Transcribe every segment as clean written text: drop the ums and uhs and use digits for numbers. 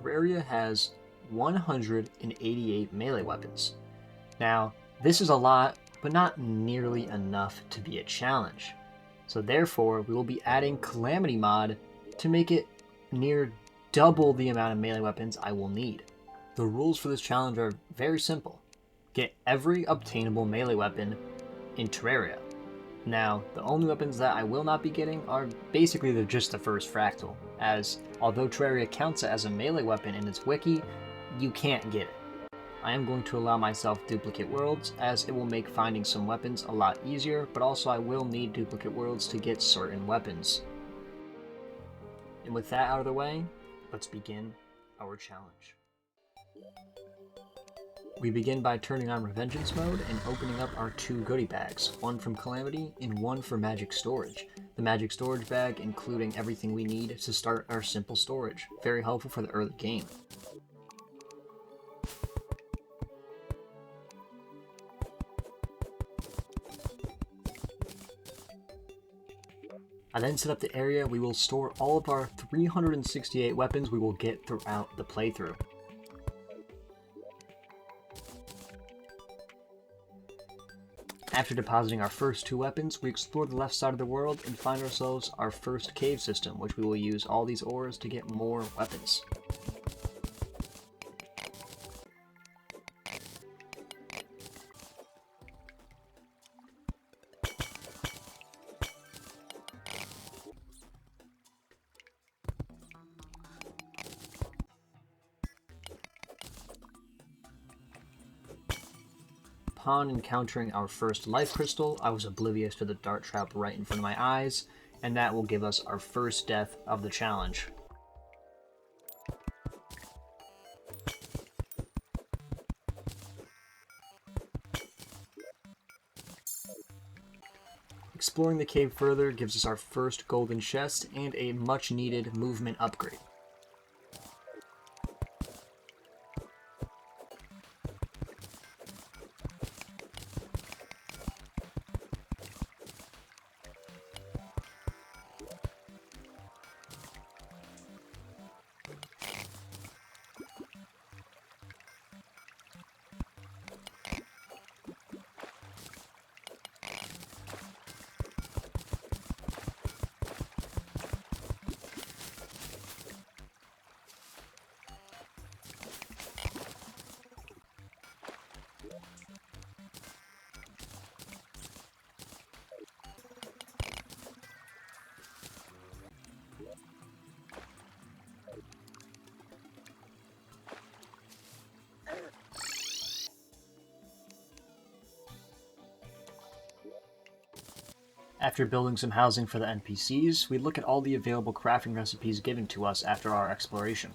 Terraria has 188 melee weapons. Now, this is a lot, but not nearly enough to be a challenge. So therefore, we will be adding Calamity Mod to make it near double the amount of melee weapons I will need. The rules for this challenge are very simple. Get every obtainable melee weapon in Terraria. Now, the only weapons that I will not be getting are basically just the first fractal, as although Terraria counts it as a melee weapon in its wiki, you can't get it. I am going to allow myself duplicate worlds, as it will make finding some weapons a lot easier, but also I will need duplicate worlds to get certain weapons. And with that out of the way, let's begin our challenge. We begin by turning on Revengeance mode and opening up our 2 goodie bags, one from Calamity and one for Magic Storage. The Magic Storage bag including everything we need to start our simple storage, very helpful for the early game. I then set up the area we will store all of our 368 weapons we will get throughout the playthrough. After depositing our first 2 weapons, we explore the left side of the world and find ourselves our first cave system, which we will use all these ores to get more weapons. Upon encountering our first life crystal, I was oblivious to the dart trap right in front of my eyes, and that will give us our first death of the challenge. Exploring the cave further gives us our first golden chest and a much needed movement upgrade. After building some housing for the NPCs, we look at all the available crafting recipes given to us after our exploration.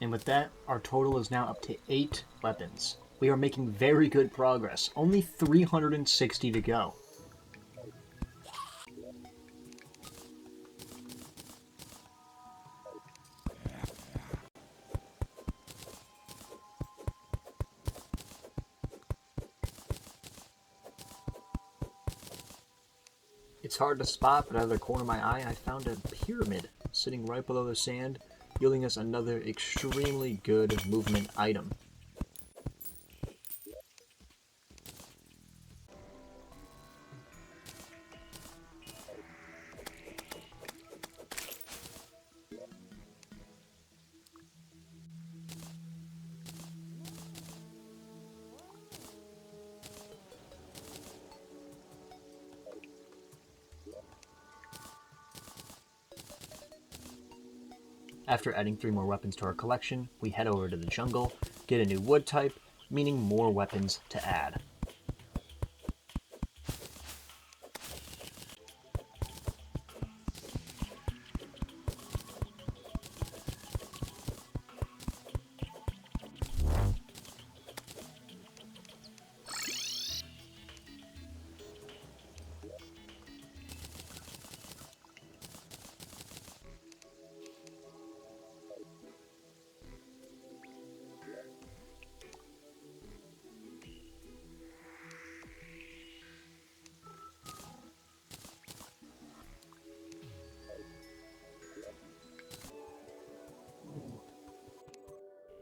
And with that, our total is now up to 8 weapons. We are making very good progress, only 360 to go. It's hard to spot, but out of the corner of my eye, I found a pyramid sitting right below the sand, yielding us another extremely good movement item. After adding 3 more weapons to our collection, we head over to the jungle, get a new wood type, meaning more weapons to add.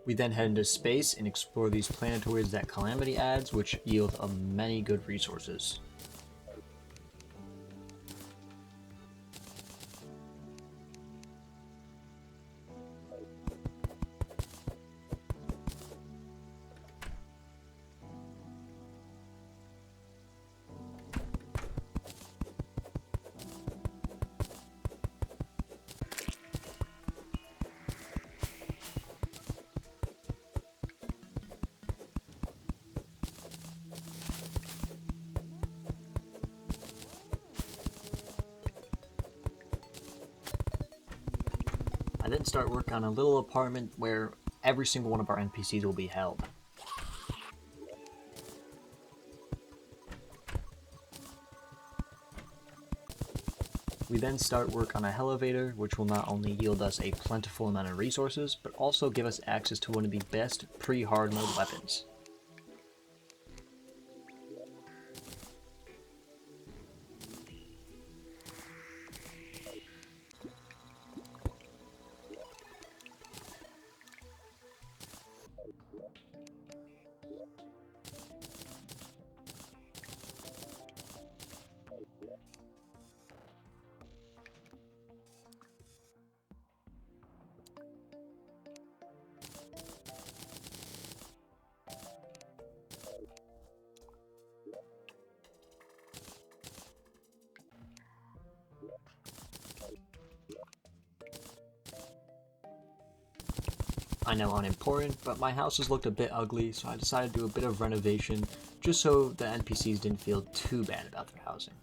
We then head into space and explore these planetoids that Calamity adds, which yield many good resources. I then start work on a little apartment where every single one of our NPCs will be held. We then start work on a elevator, which will not only yield us a plentiful amount of resources, but also give us access to one of the best pre-hard mode weapons. I know, unimportant, but my house has looked a bit ugly, so I decided to do a bit of renovation just so the NPCs didn't feel too bad about their housing.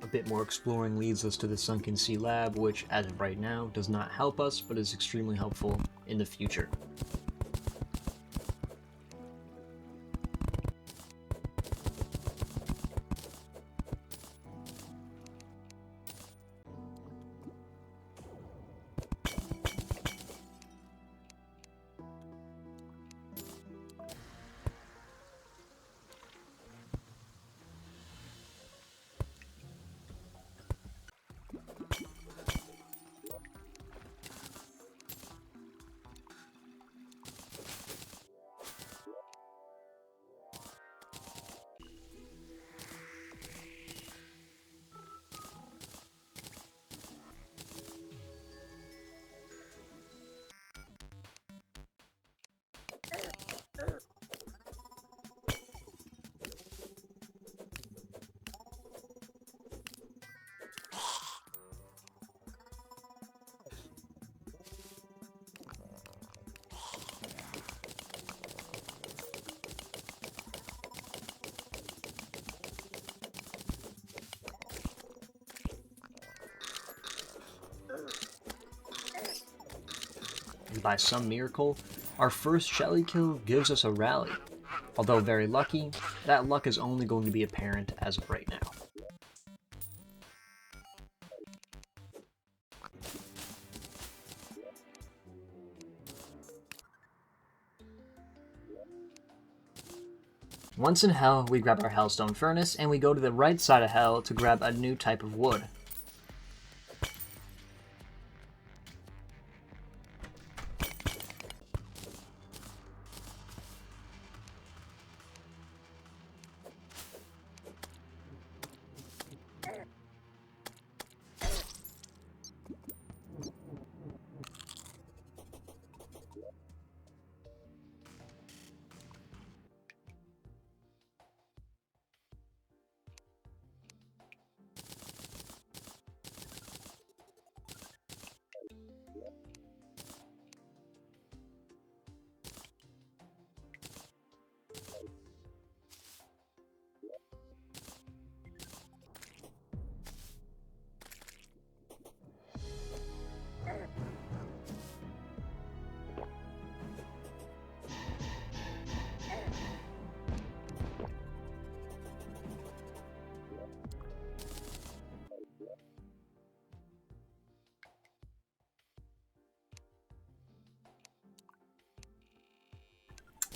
A bit more exploring leads us to the Sunken Sea Lab, which as of right now does not help us, but is extremely helpful in the future. And by some miracle, our first Shelly kill gives us a rally. Although very lucky, that luck is only going to be apparent as of right now. Once in Hell, we grab our Hellstone Furnace, and we go to the right side of Hell to grab a new type of wood.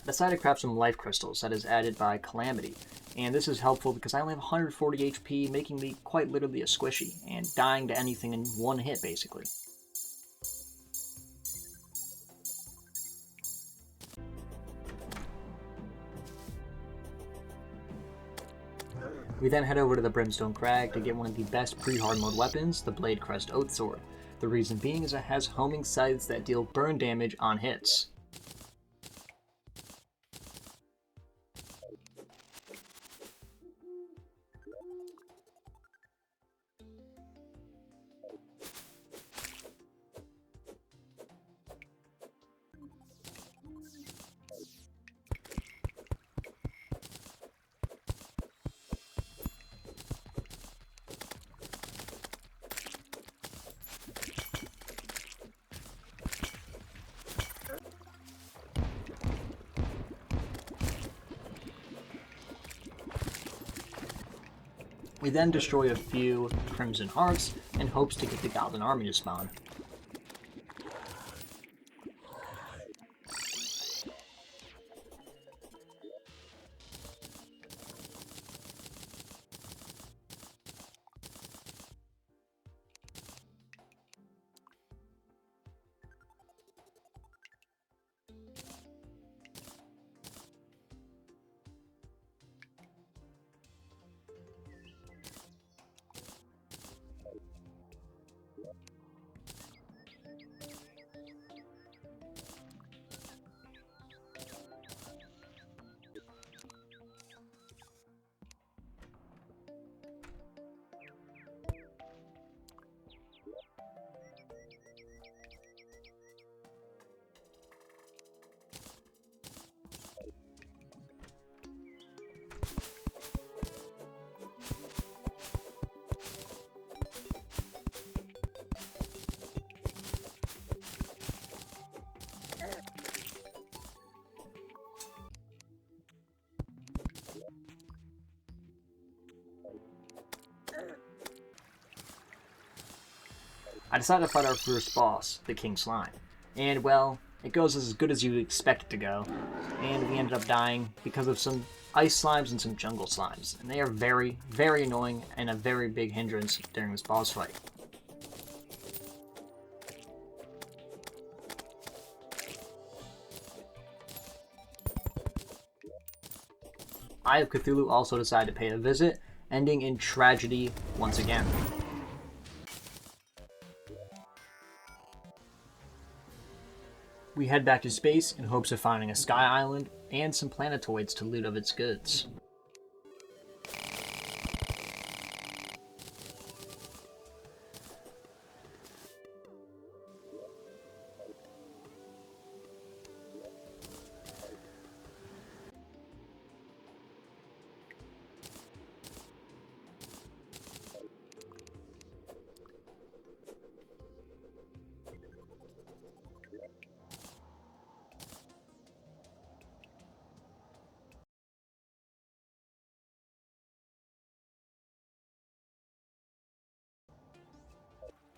I decided to craft some life crystals that is added by Calamity, and this is helpful because I only have 140 HP, making me quite literally a squishy, and dying to anything in one hit basically. We then head over to the Brimstone Crag to get one of the best pre-hard mode weapons, the Blade Crest Oath Sword. The reason being is it has homing sights that deal burn damage on hits. We then destroy a few Crimson Hearts in hopes to get the Goblin Army to spawn. I decided to fight our first boss, the King Slime. And, well, it goes as good as you expect it to go. And we ended up dying because of some ice slimes and some jungle slimes. And they are very, very annoying and a very big hindrance during this boss fight. Eye of Cthulhu also decided to pay a visit, ending in tragedy once again. We head back to space in hopes of finding a sky island and some planetoids to loot of its goods.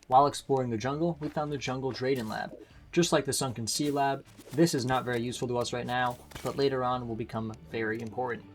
While exploring the jungle, we found the Jungle Drayden Lab. Just like the Sunken Sea Lab, this is not very useful to us right now, but later on will become very important.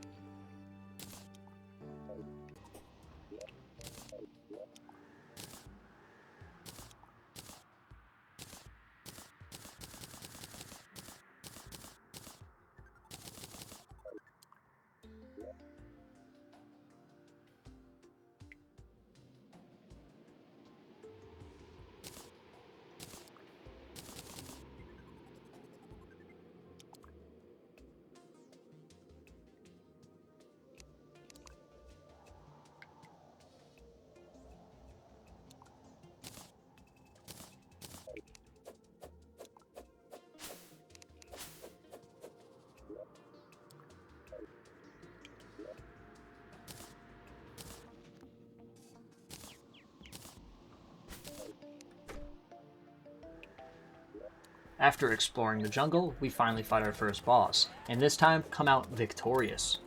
After exploring the jungle, we finally fight our first boss, and this time come out victorious.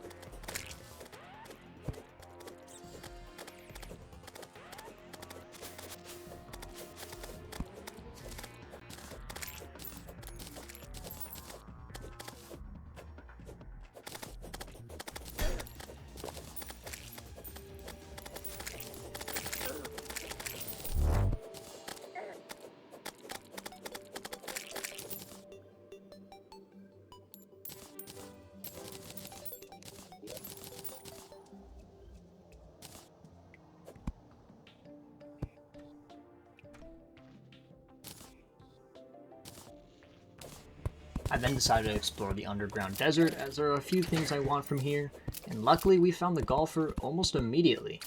I then decided to explore the underground desert, as there are a few things I want from here, and luckily we found the golfer almost immediately.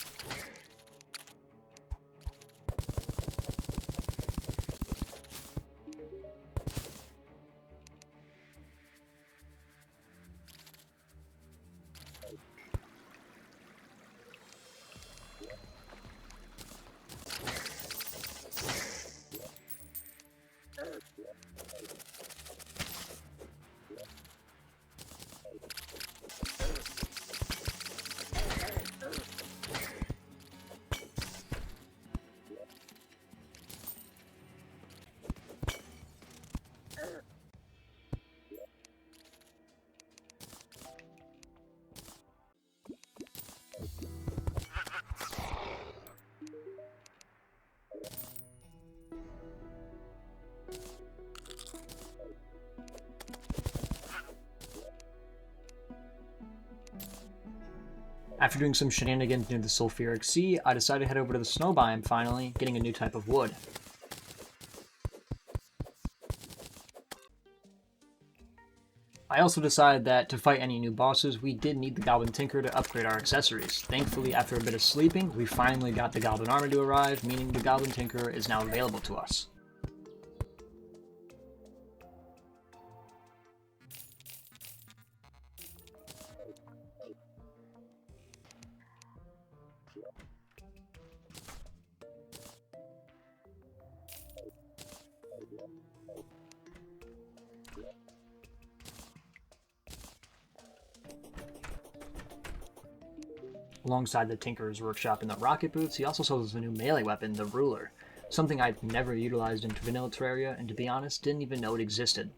After doing some shenanigans near the sulfuric sea, I decided to head over to the snow biome finally, getting a new type of wood. I also decided that to fight any new bosses, we did need the Goblin Tinker to upgrade our accessories. Thankfully, after a bit of sleeping, we finally got the Goblin Armor to arrive, meaning the Goblin Tinker is now available to us. Alongside the Tinker's workshop and the rocket boots, he also sells a new melee weapon, the Ruler, something I've never utilized in vanilla Terraria, and to be honest, didn't even know it existed.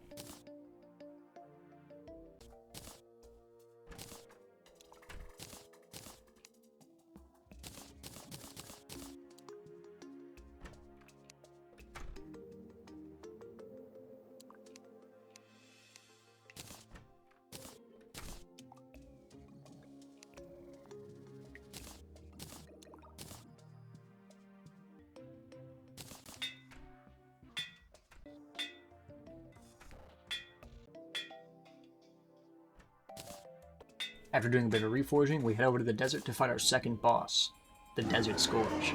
After doing a bit of reforging, we head over to the desert to fight our second boss, the Desert Scourge.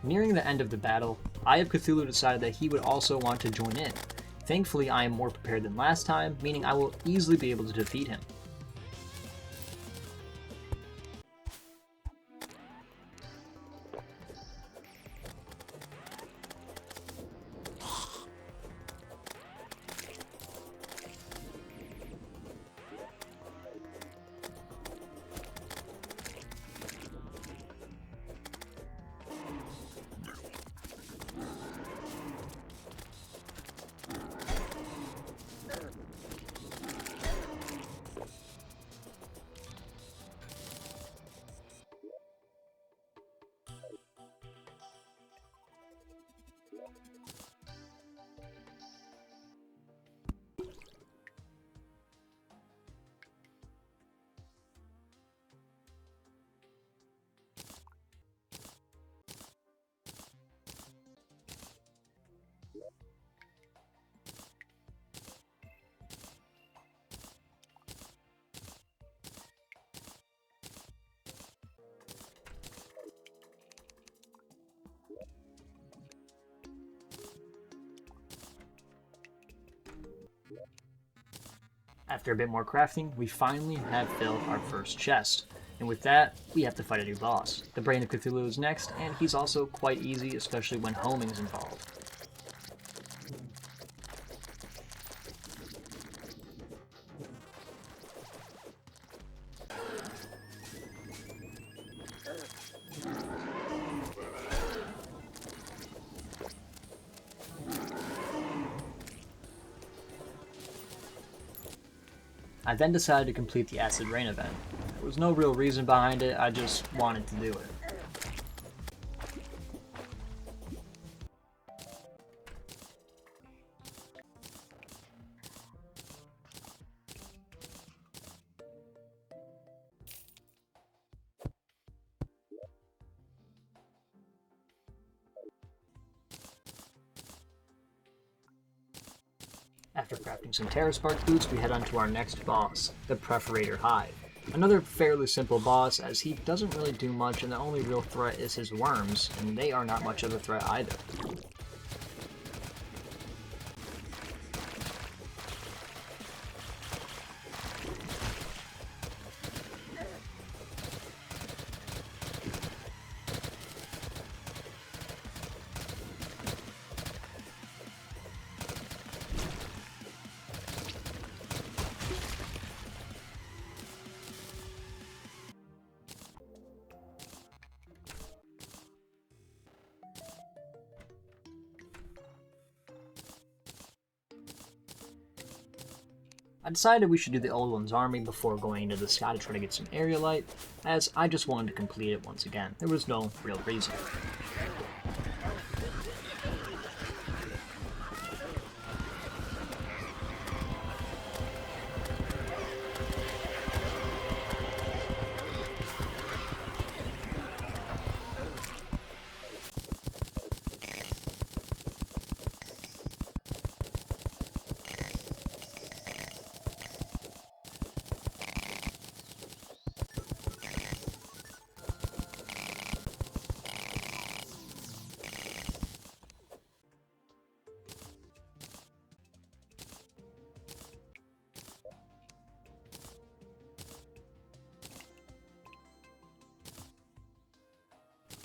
Nearing the end of the battle, Eye of Cthulhu decided that he would also want to join in. Thankfully, I am more prepared than last time, meaning I will easily be able to defeat him. After a bit more crafting, we finally have filled our first chest. And with that, we have to fight a new boss. The Brain of Cthulhu is next, and he's also quite easy, especially when homing is involved. I then decided to complete the Acid Rain event. There was no real reason behind it, I just wanted to do it. After crafting some Terraspark boots, we head on to our next boss, the Perforator Hive. Another fairly simple boss, as he doesn't really do much and the only real threat is his worms, and they are not much of a threat either. I decided we should do the Old One's army before going into the sky to try to get some area light, as I just wanted to complete it once again. There was no real reason.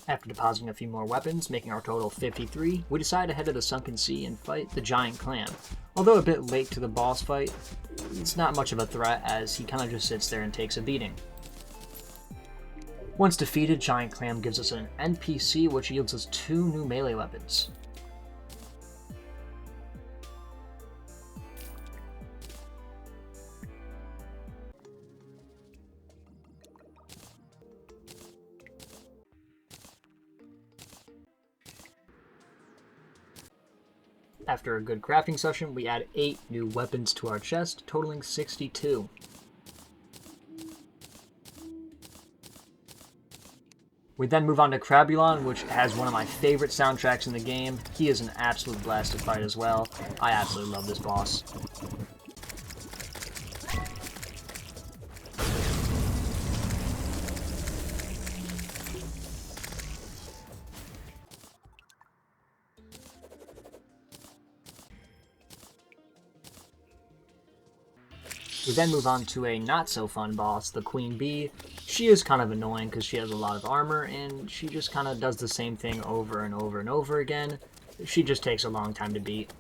After depositing a few more weapons, making our total 53, we decide to head to the Sunken Sea and fight the Giant Clam. Although a bit late to the boss fight, it's not much of a threat as he kinda just sits there and takes a beating. Once defeated, Giant Clam gives us an NPC which yields us 2 new melee weapons. After a good crafting session, we add 8 new weapons to our chest, totaling 62. We then move on to Crabulon, which has one of my favorite soundtracks in the game. He is an absolute blast to fight as well. I absolutely love this boss. We then move on to a not-so-fun boss, the Queen Bee. She is kind of annoying because she has a lot of armor, and she just kind of does the same thing over and over and over again. She just takes a long time to beat.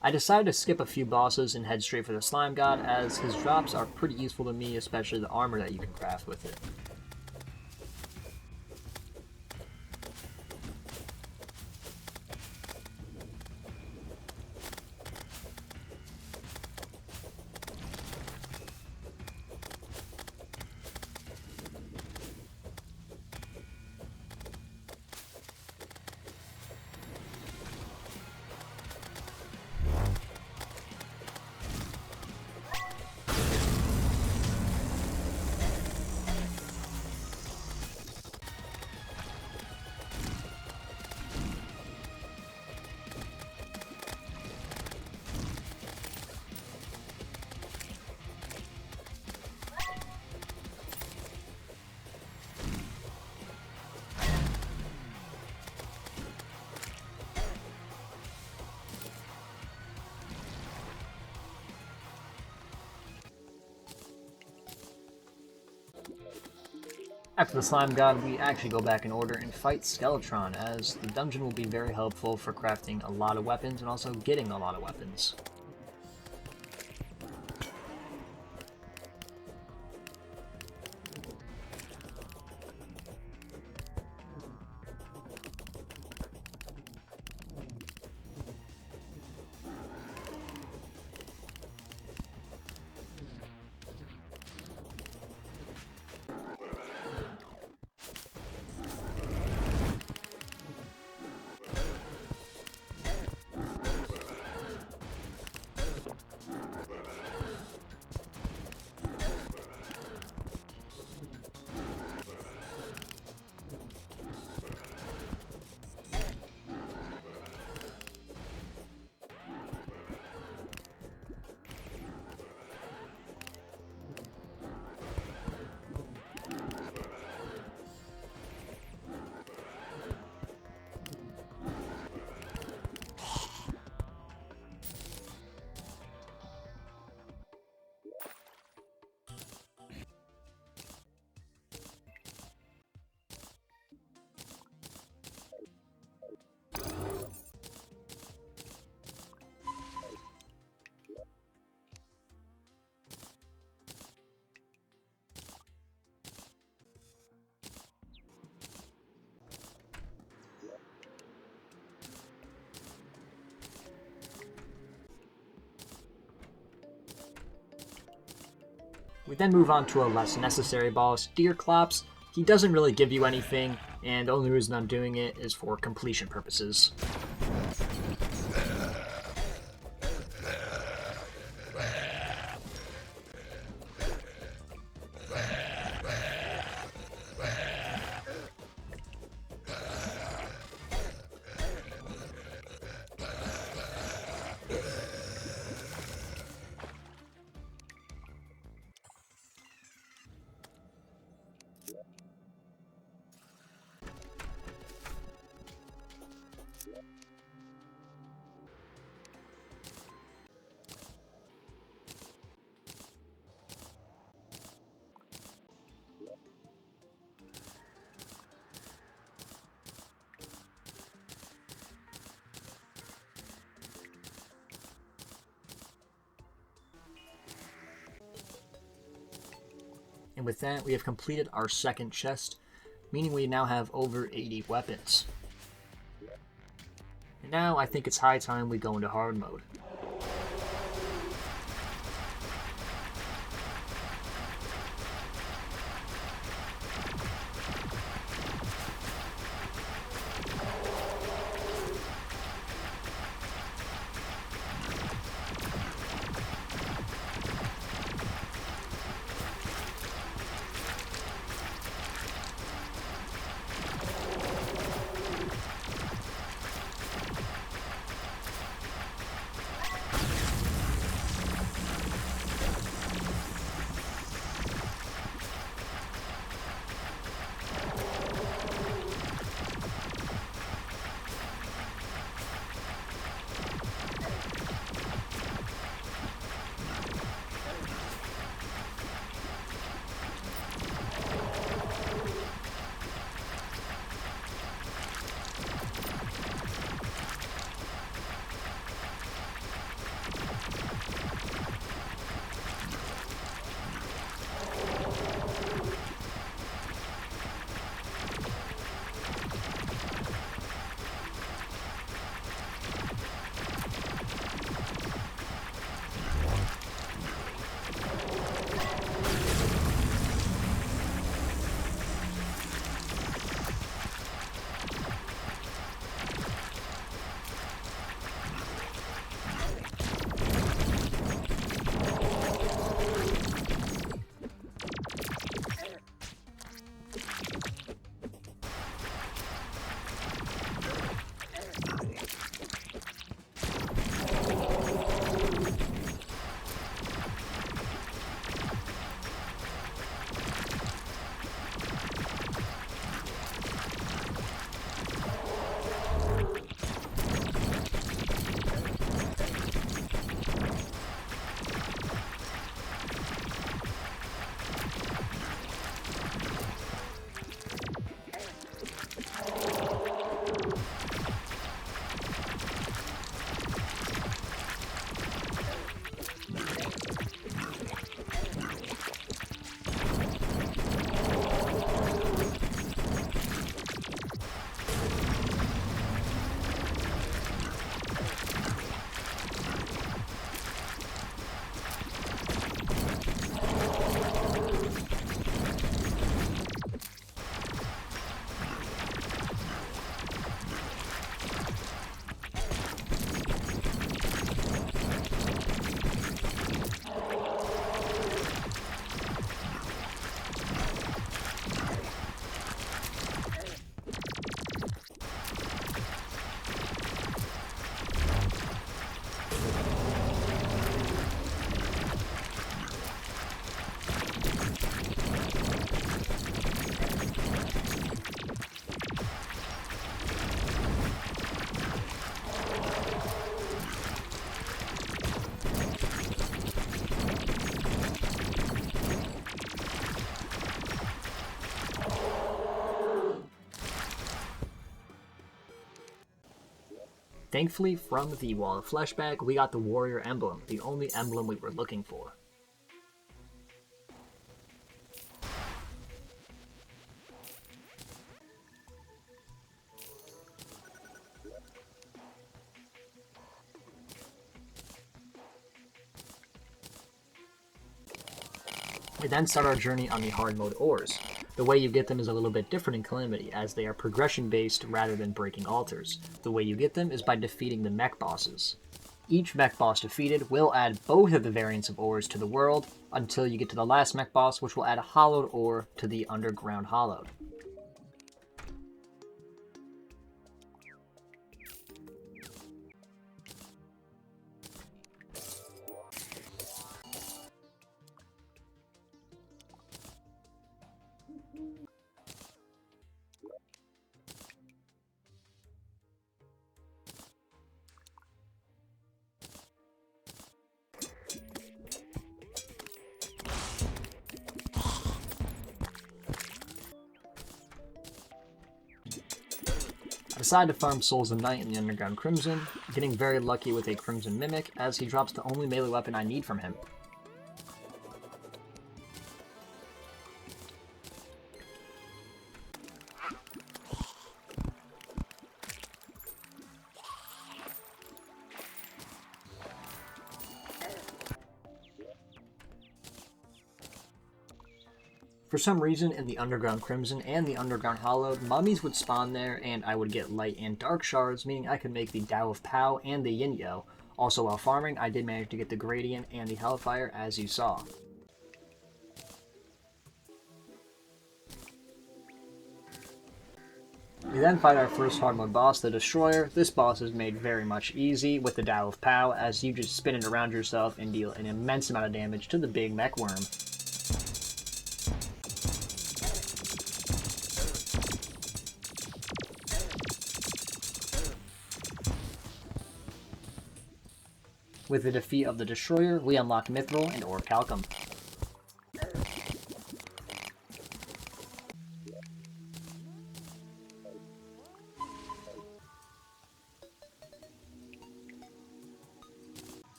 I decided to skip a few bosses and head straight for the Slime God, as his drops are pretty useful to me, especially the armor that you can craft with it. After the Slime God, we actually go back in order and fight Skeletron, as the dungeon will be very helpful for crafting a lot of weapons and also getting a lot of weapons. We then move on to a less necessary boss, Deerclops. He doesn't really give you anything, and the only reason I'm doing it is for completion purposes. And with that, we have completed our second chest, meaning we now have over 80 weapons. And now I think it's high time we go into hard mode. Thankfully, from the Wall of Flesh bag, we got the Warrior Emblem, the only emblem we were looking for. We then start our journey on the hard mode ores. The way you get them is a little bit different in Calamity, as they are progression based rather than breaking altars. The way you get them is by defeating the mech bosses. Each mech boss defeated will add both of the variants of ores to the world, until you get to the last mech boss, which will add a hollowed ore to the underground hollowed. I decide to farm Souls of Night in the Underground Crimson, getting very lucky with a Crimson Mimic, as he drops the only melee weapon I need from him. For some reason, in the Underground Crimson and the Underground Hollowed, mummies would spawn there, and I would get light and dark shards, meaning I could make the Tao of Pow and the Yin Yo. Also, while farming, I did manage to get the Gradient and the Hellfire, as you saw. We then fight our first hard mode boss, the Destroyer. This boss is made very much easy with the Tao of Pow, as you just spin it around yourself and deal an immense amount of damage to the big mech worm. With the defeat of the Destroyer, we unlock Mithril and Orichalcum.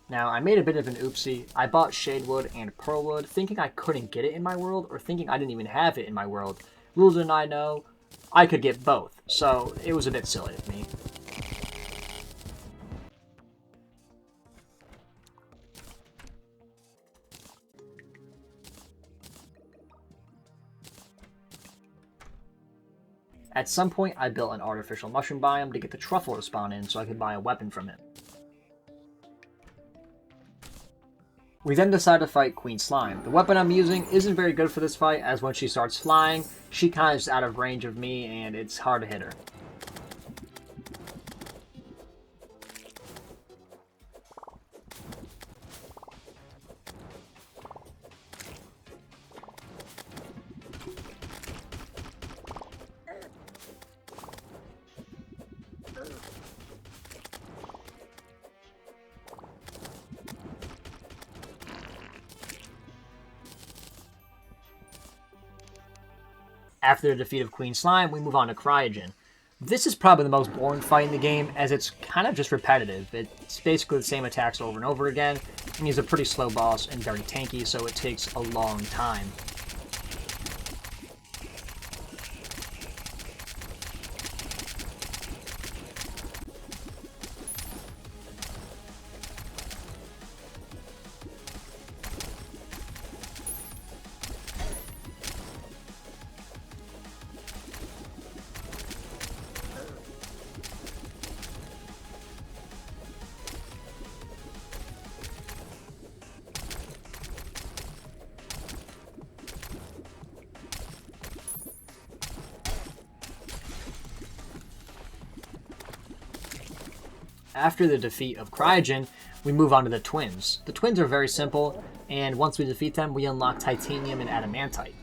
Now, I made a bit of an oopsie. I bought Shadewood and Pearlwood, thinking I couldn't get it in my world, or thinking I didn't even have it in my world. Little did I know, I could get both, so it was a bit silly of me. At some point, I built an artificial mushroom biome to get the truffle to spawn in so I could buy a weapon from him. We then decide to fight Queen Slime. The weapon I'm using isn't very good for this fight, as when she starts flying, she kind of is out of range of me and it's hard to hit her. After the defeat of Queen Slime, we move on to Cryogen. This is probably the most boring fight in the game, as it's kind of just repetitive. It's basically the same attacks over and over again, and he's a pretty slow boss and very tanky, so it takes a long time. After the defeat of Cryogen, we move on to the Twins. The Twins are very simple, and once we defeat them, we unlock Titanium and Adamantite.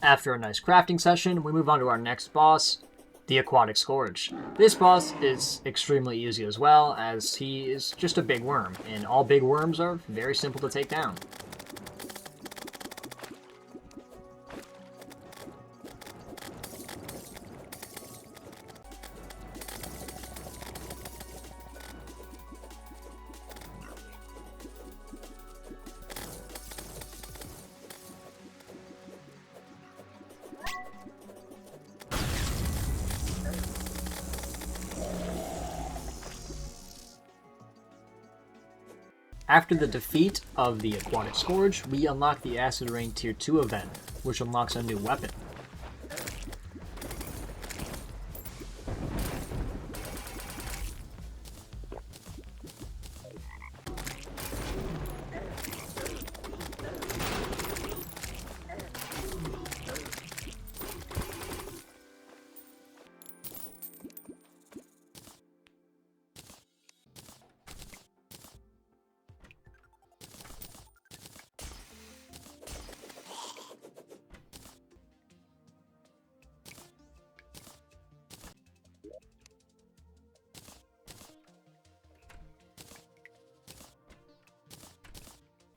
After a nice crafting session, we move on to our next boss, the Aquatic Scourge. This boss is extremely easy as well, as he is just a big worm, and all big worms are very simple to take down. After the defeat of the Aquatic Scourge, we unlock the Acid Rain Tier 2 event, which unlocks a new weapon.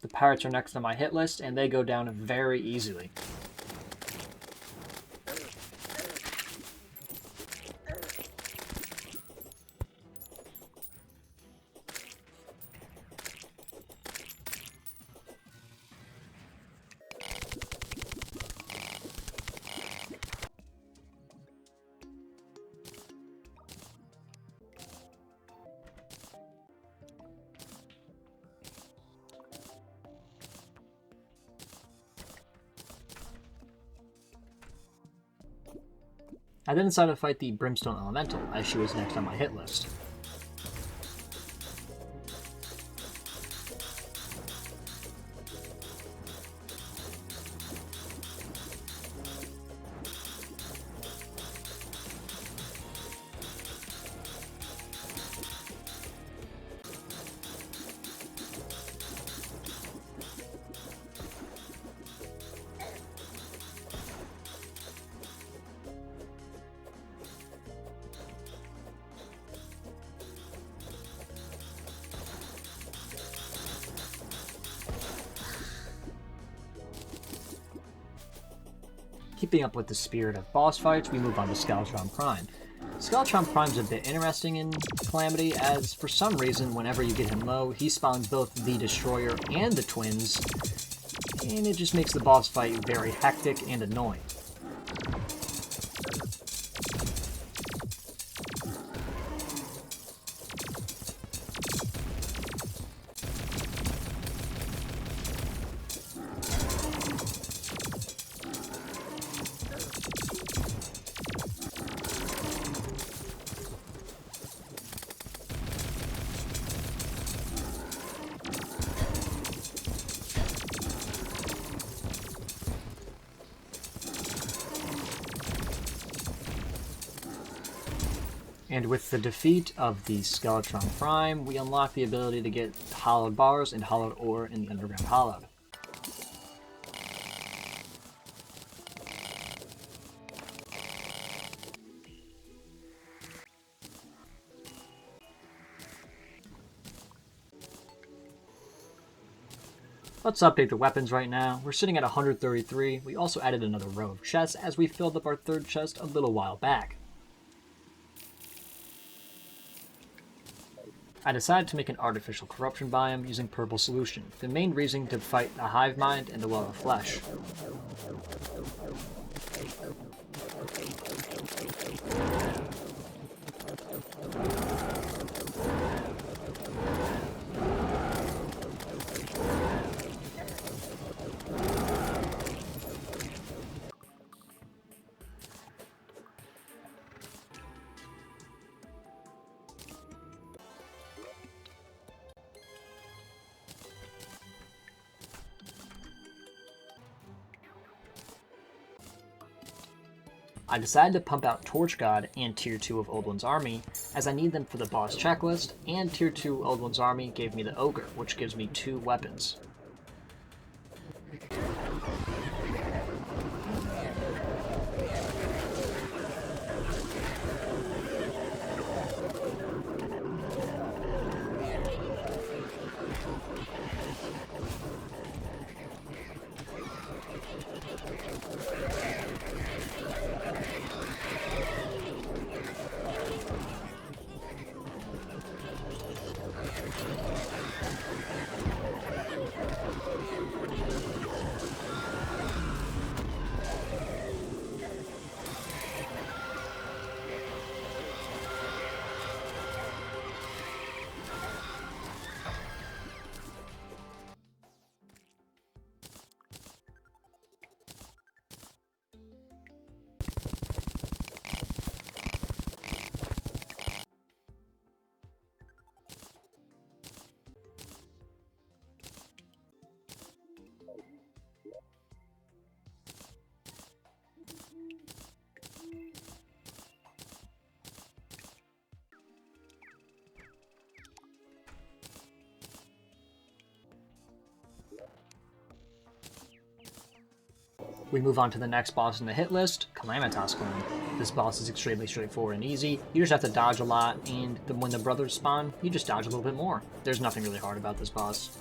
The pirates are next on my hit list, and they go down very easily. I then decided to fight the Brimstone Elemental, as she was next on my hit list. Keeping up with the spirit of boss fights, we move on to Skeletron Prime. Skeletron Prime's a bit interesting in Calamity, as for some reason, whenever you get him low, he spawns both the Destroyer and the Twins, and it just makes the boss fight very hectic and annoying. And with the defeat of the Skeletron Prime, we unlock the ability to get hollowed bars and hollowed ore in the Underground Hollow. Let's update the weapons right now. We're sitting at 133. We also added another row of chests as we filled up our third chest a little while back. I decided to make an artificial corruption biome using purple solution, the main reason to fight a hive mind and a well of flesh. I decided to pump out Torch God and Tier 2 of Old One's Army, as I need them for the boss checklist, and Tier 2 Old One's Army gave me the Ogre, which gives me 2 weapons. We move on to the next boss in the hit list, Calamity Mod. This boss is extremely straightforward and easy. You just have to dodge a lot, and when the brothers spawn, you just dodge a little bit more. There's nothing really hard about this boss.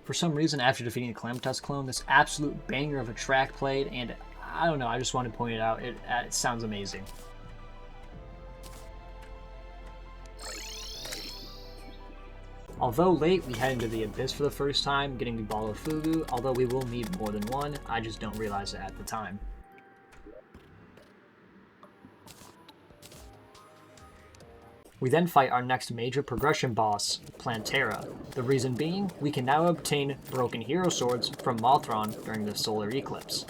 For some reason, after defeating the Calamity clone, this absolute banger of a track played, and I don't know, I just want to point it out. It sounds amazing. Although late, we head into the Abyss for the first time, getting the Ball of Fugu, although we will need more than one, I just don't realize it at the time. We then fight our next major progression boss, Plantera. The reason being, we can now obtain broken hero swords from Mothron during the solar eclipse.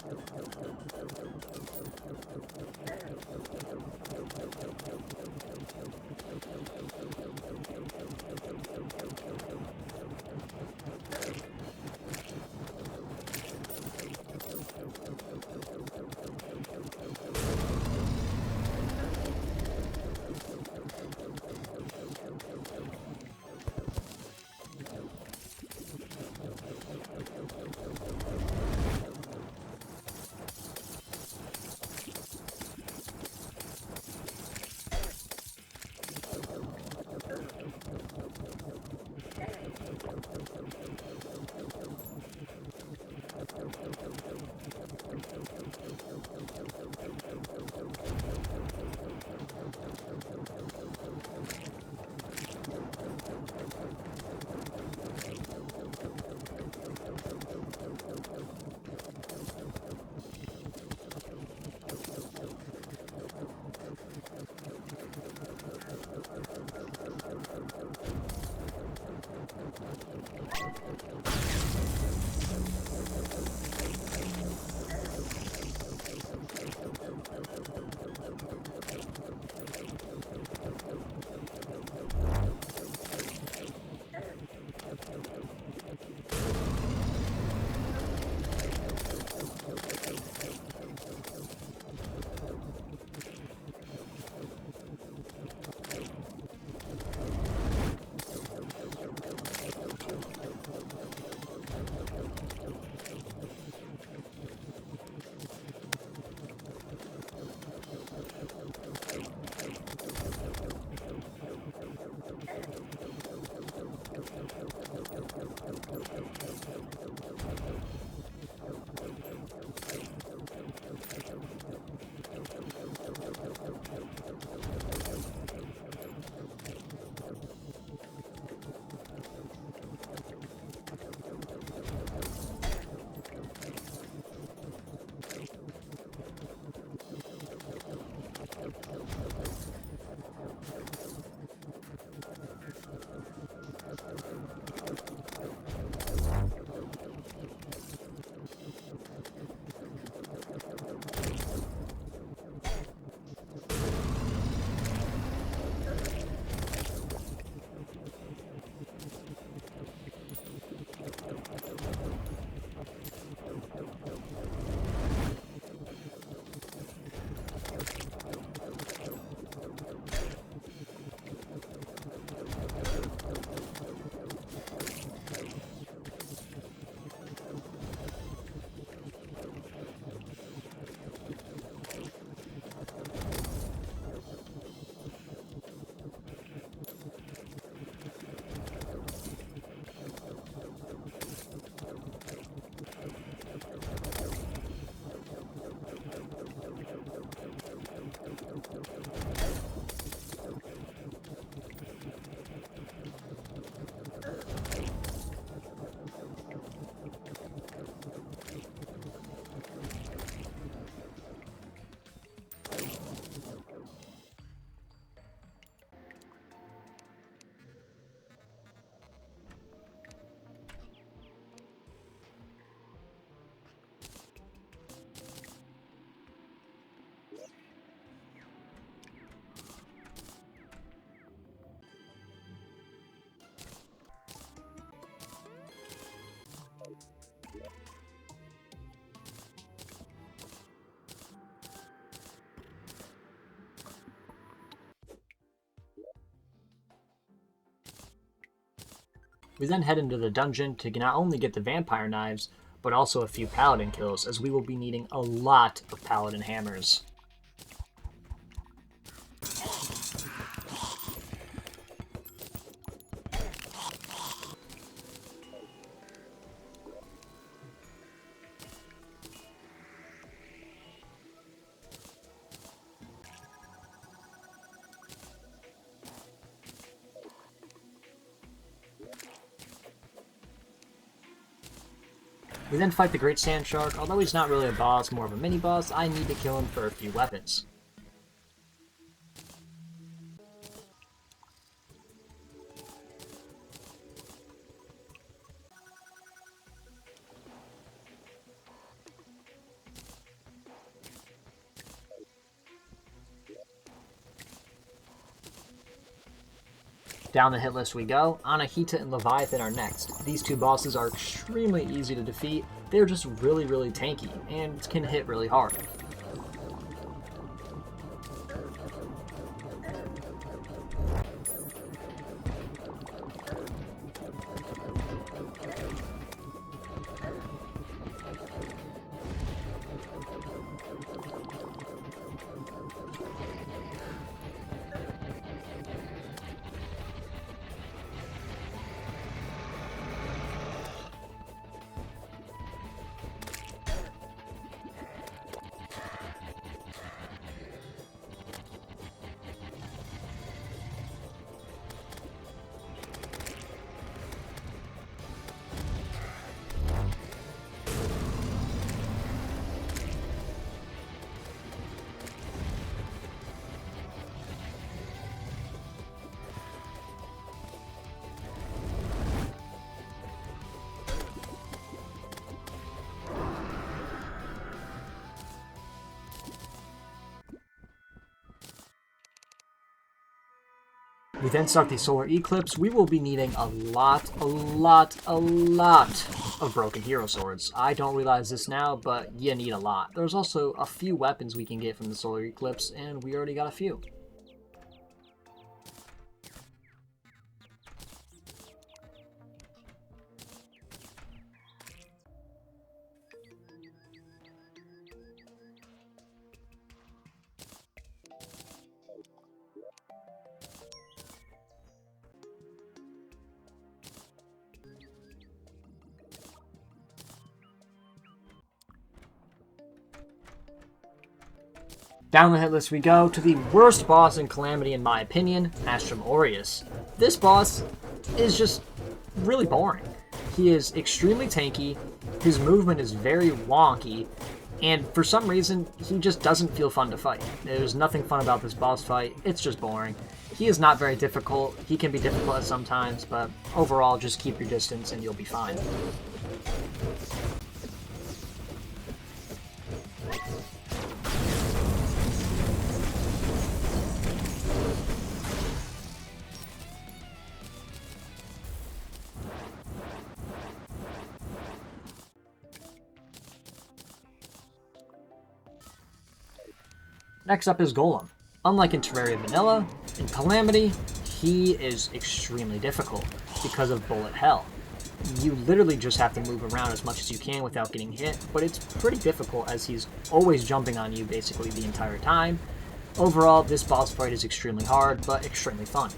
We then head into the dungeon to not only get the vampire knives, but also a few paladin kills, as we will be needing a lot of paladin hammers. We then fight the Great Sand Shark. Although he's not really a boss, more of a mini-boss, I need to kill him for a few weapons. Down the hit list we go. Anahita and Leviathan are next. These two bosses are extremely easy to defeat. They're just really, really tanky and can hit really hard. We then start the Solar Eclipse. We will be needing a lot of Broken Hero Swords. I don't realize this now, but you need a lot. There's also a few weapons we can get from the Solar Eclipse, and we already got a few. Down the hit list we go to the worst boss in Calamity in my opinion, Astrum Aureus. This boss is just really boring. He is extremely tanky, his movement is very wonky, and for some reason, he just doesn't feel fun to fight. There's nothing fun about this boss fight, it's just boring. He is not very difficult, he can be difficult at sometimes, but overall just keep your distance and you'll be fine. Next up is Golem. Unlike in Terraria Vanilla, in Calamity, he is extremely difficult because of Bullet Hell. You literally just have to move around as much as you can without getting hit, but it's pretty difficult as he's always jumping on you basically the entire time. Overall, this boss fight is extremely hard, but extremely fun.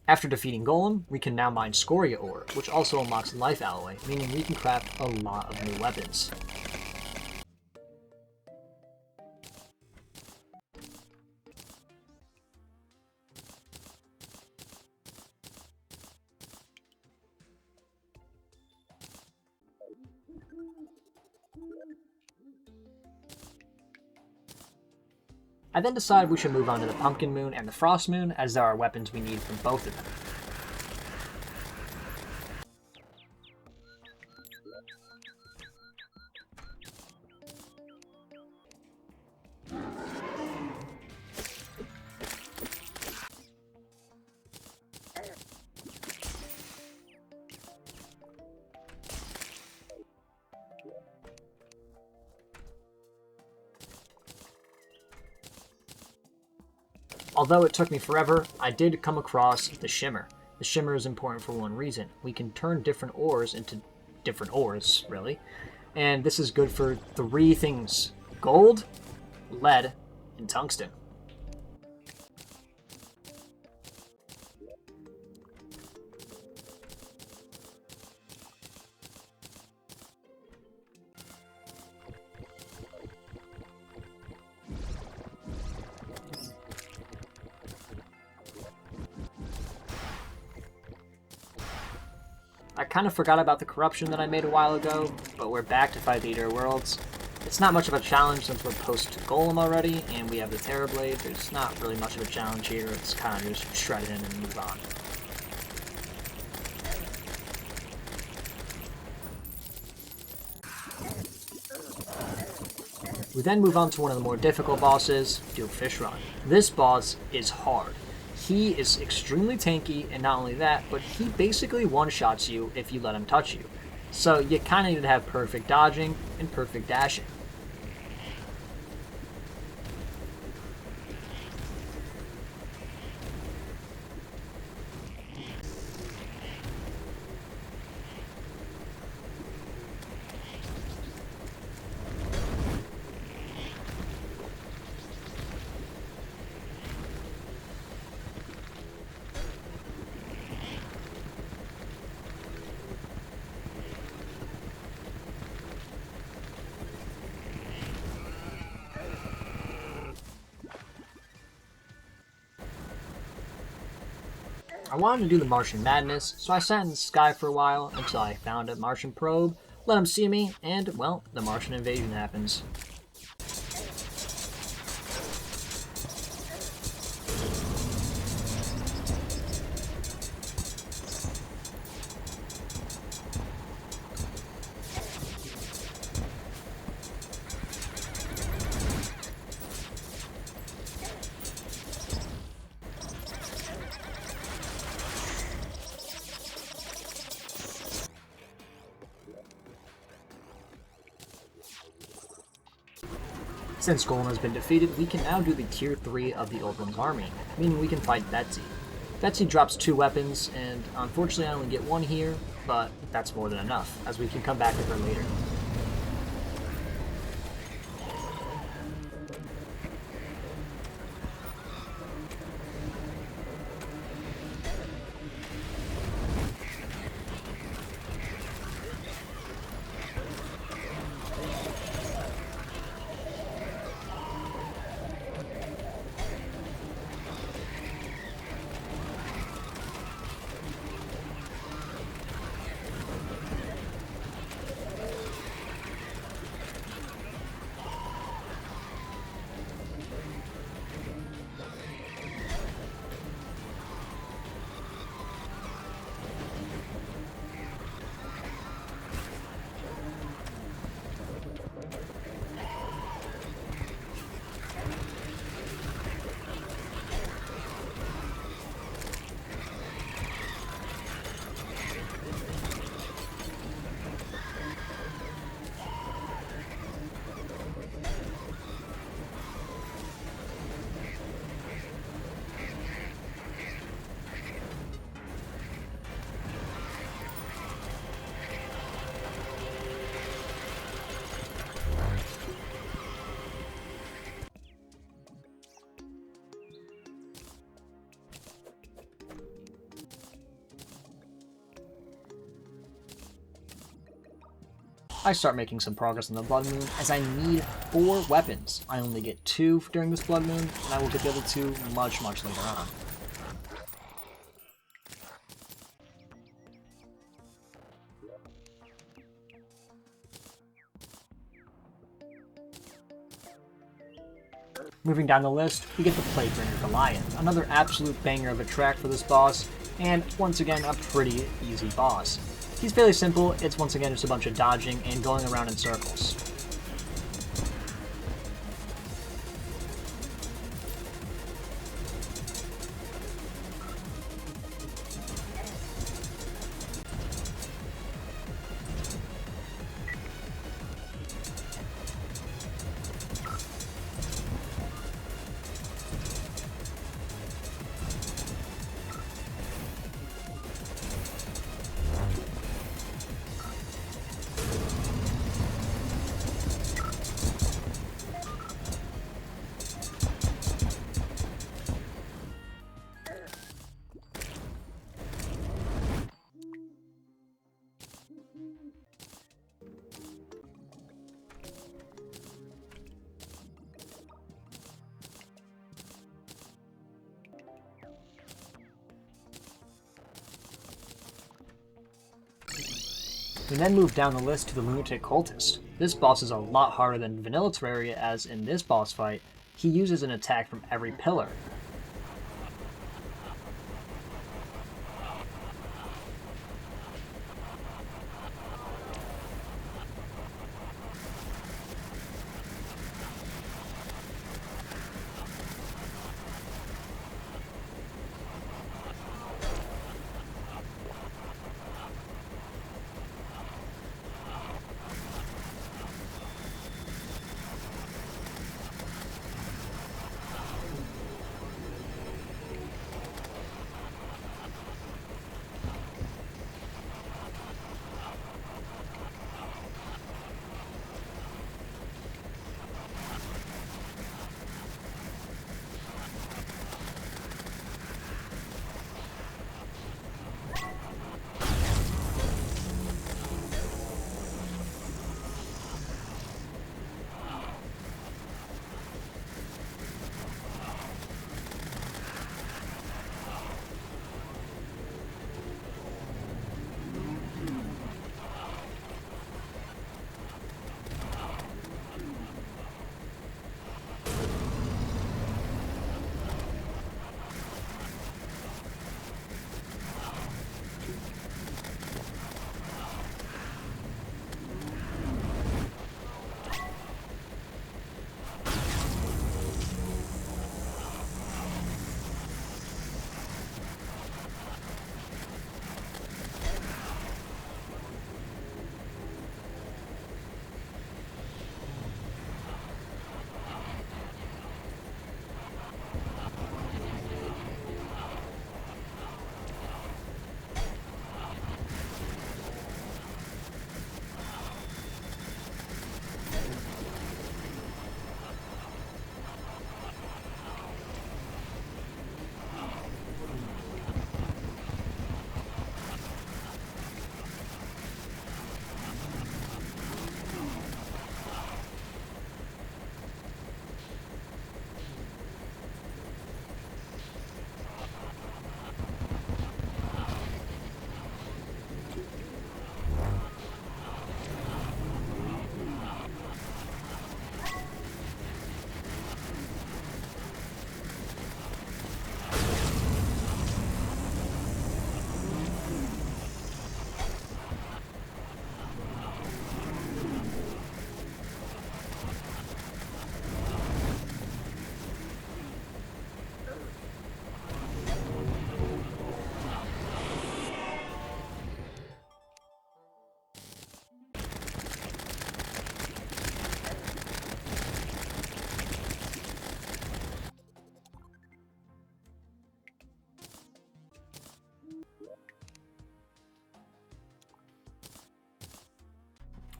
After defeating Golem, we can now mine Scoria Ore, which also unlocks Life Alloy, meaning we can craft a lot of new weapons. I then decided we should move on to the Pumpkin Moon and the Frost Moon, as there are weapons we need from both of them. Although it took me forever, I did come across the Shimmer. The Shimmer is important for one reason. We can turn different ores into different ores, really. And this is good for 3 things: gold, lead, and tungsten. I kind of forgot about the corruption that I made a while ago, but we're back to fight the Eater Worlds. It's not much of a challenge since we're post-Golem already, and we have the Terra Blade. There's not really much of a challenge here. It's kind of just shred it in and move on. We then move on to one of the more difficult bosses, do Fish Run. This boss is hard. He is extremely tanky, and not only that, but he basically one-shots you if you let him touch you. So you kind of need to have perfect dodging and perfect dashing. I wanted to do the Martian Madness, so I sat in the sky for a while until I found a Martian probe, let him see me, and, well, the Martian invasion happens. Since Golem has been defeated, we can now do the Tier 3 of the Old One's army, meaning we can fight Betsy. Betsy drops 2 weapons, and unfortunately I only get 1 here, but that's more than enough, as we can come back to her later. I start making some progress on the Blood Moon, as I need 4 weapons. I only get 2 during this Blood Moon, and I will get the other 2 much later on. Moving down the list, we get the Plaguebringer Goliath, another absolute banger of a track for this boss, and once again a pretty easy boss. He's fairly simple, it's once again just a bunch of dodging and going around in circles. We then move down the list to the Lunatic Cultist. This boss is a lot harder than vanilla Terraria, as in this boss fight, he uses an attack from every pillar.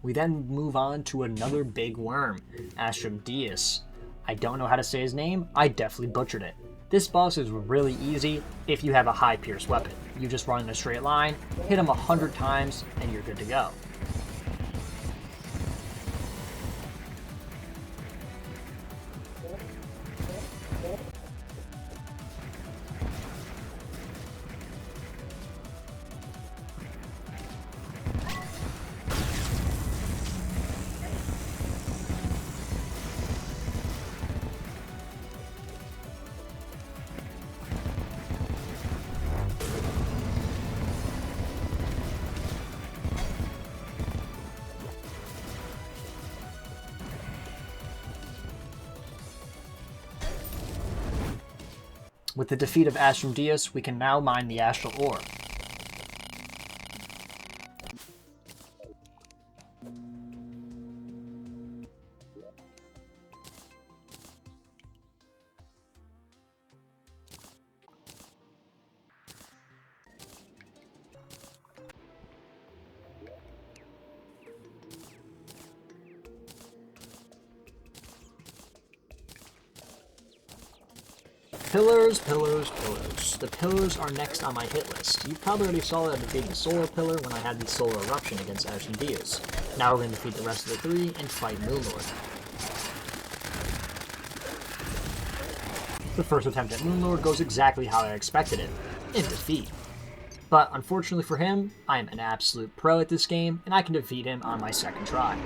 We then move on to another big worm, Astromdeus. I don't know how to say his name, I definitely butchered it. This boss is really easy if you have a high pierce weapon. You just run in a straight line, hit him 100 times, and you're good to go. With the defeat of Asmodeus, we can now mine the Astral Ore. Pillars, pillars, pillars. The pillars are next on my hit list. You probably already saw that I defeated the solar pillar when I had the solar eruption against Asmodeus. Now we're going to defeat the rest of the three and fight Moonlord. The first attempt at Moonlord goes exactly how I expected it, in defeat. But unfortunately for him, I am an absolute pro at this game, and I can defeat him on my second try.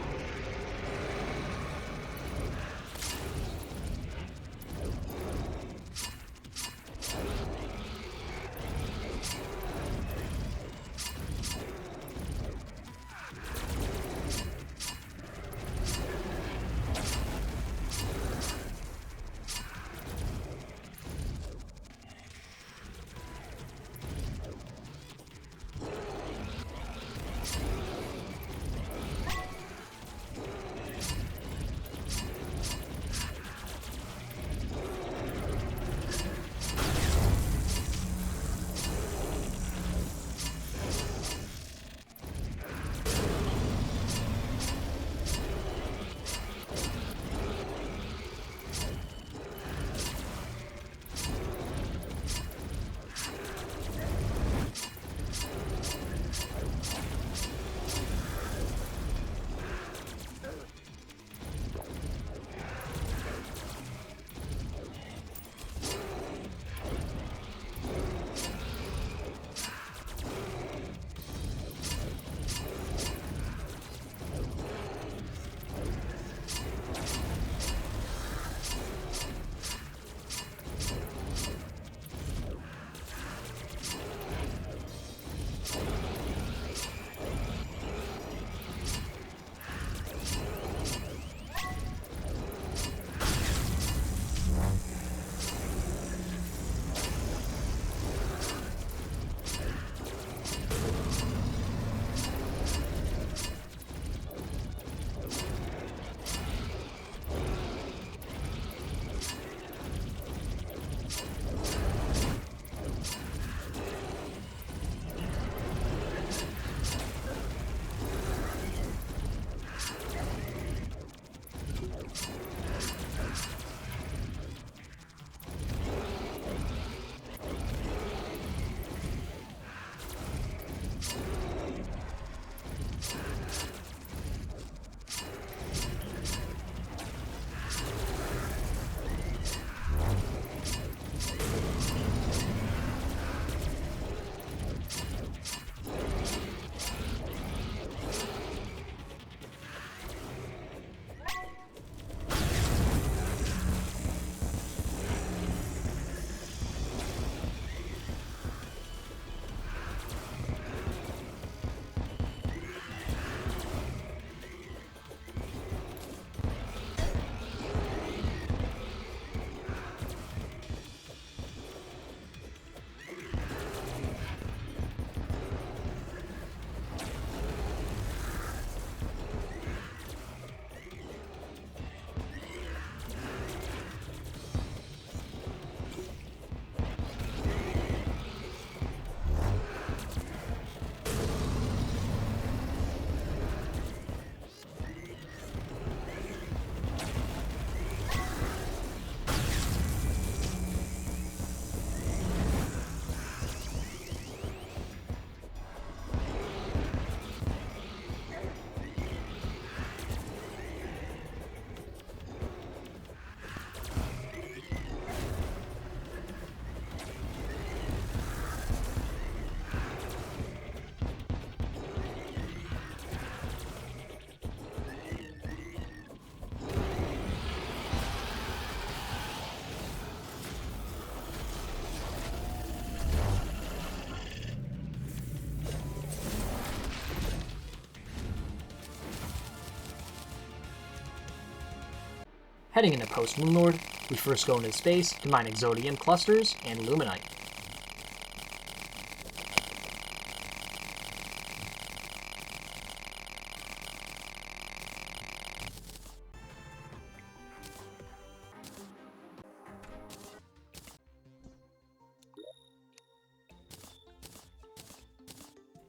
Heading into post Moonlord, We first go into space to mine Exodium clusters and Luminite.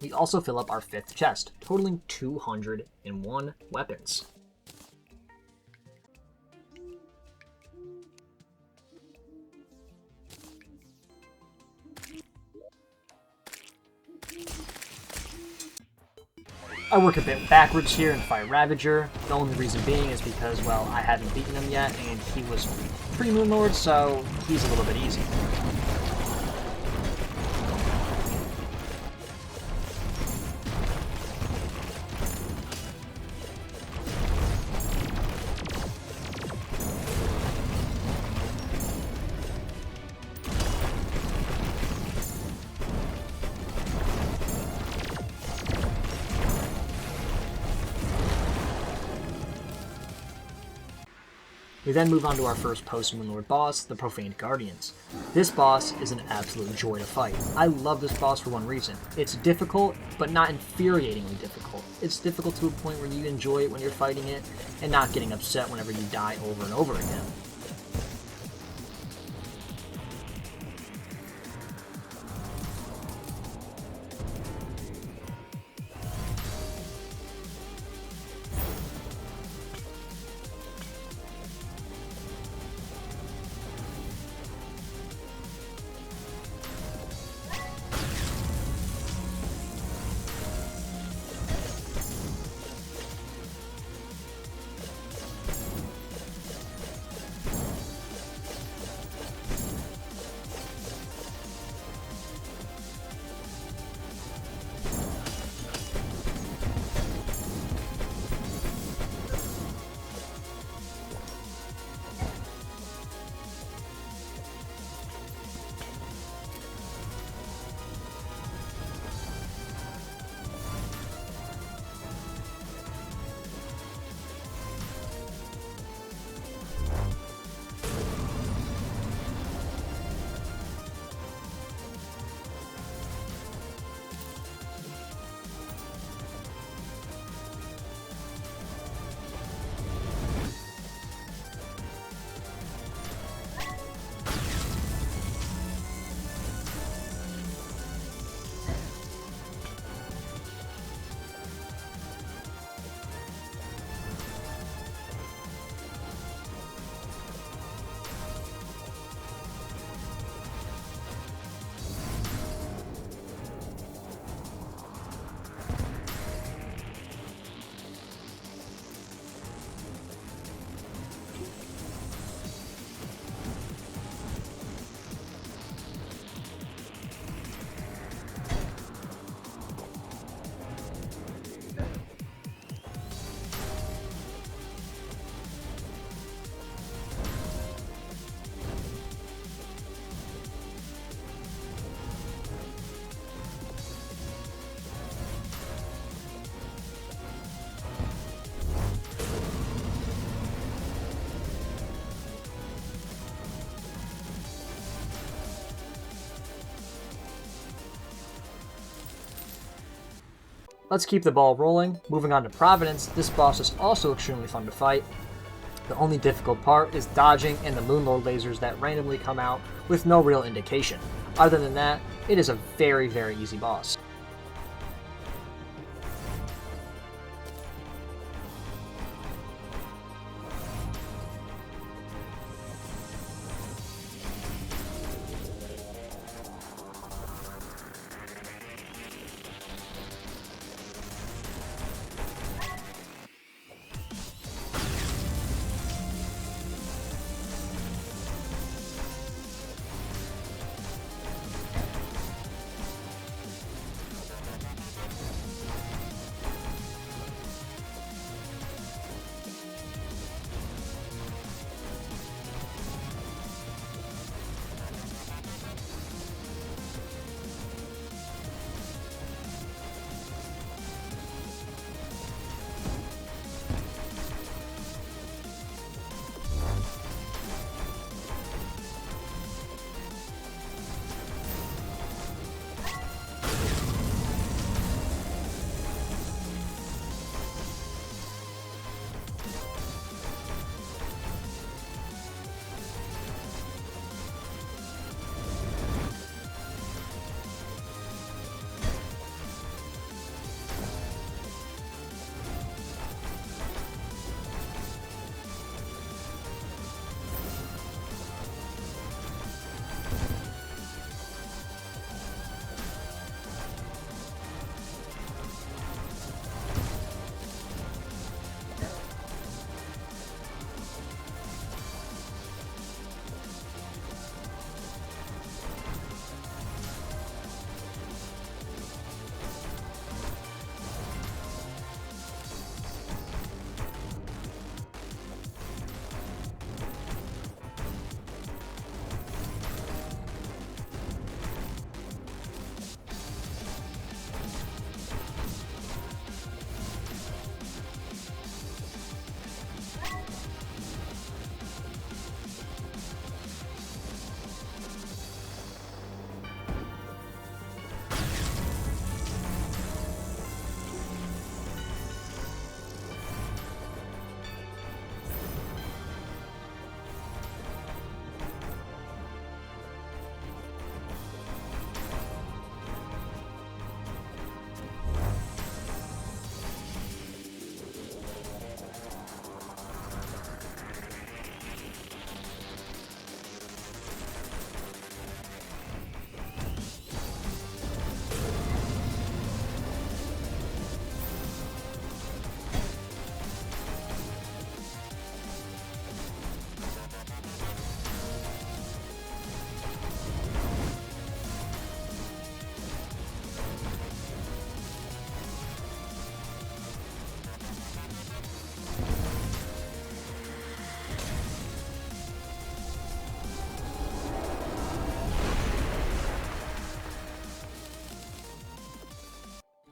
We also fill up our 5th chest, totaling 201 weapons. I work a bit backwards here and fight Ravager. The only reason being is because, well, I haven't beaten him yet, and he was pre-Moon Lord, so he's a little bit easy. We then move on to our first post-Moon Lord boss, the Profaned Guardians. This boss is an absolute joy to fight. I love this boss for one reason. It's difficult, but not infuriatingly difficult. It's difficult to a point where you enjoy it when you're fighting it, and not getting upset whenever you die over and over again. Let's keep the ball rolling. Moving on to Providence, this boss is also extremely fun to fight. The only difficult part is dodging and the Moonlord lasers that randomly come out with no real indication. Other than that, it is a very, very easy boss.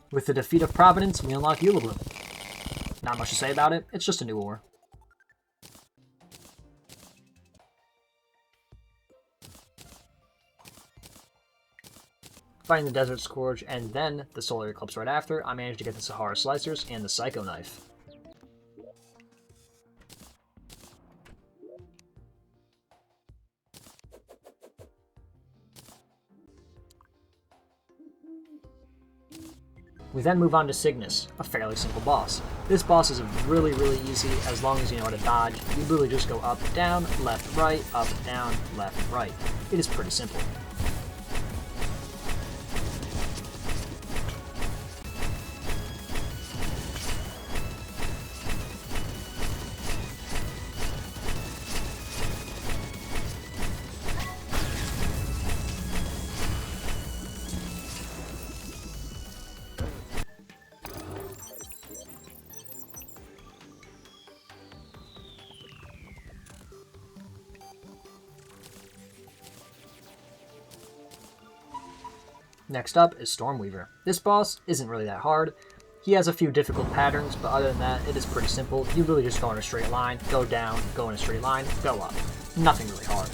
With the defeat of Providence, we unlock Eula Bloom. Not much to say about it, it's just a new ore. Fighting the Desert Scourge and then the Solar Eclipse right after, I managed to get the Sahara Slicers and the Psycho Knife. We then move on to Cygnus, a fairly simple boss. This boss is really easy as long as you know how to dodge. You literally just go up, down, left, right, up, down, left, right. It is pretty simple. Next up is Stormweaver. This boss isn't really that hard. He has a few difficult patterns, but other than that, it is pretty simple. You really just go in a straight line, go down, go in a straight line, go up. Nothing really hard.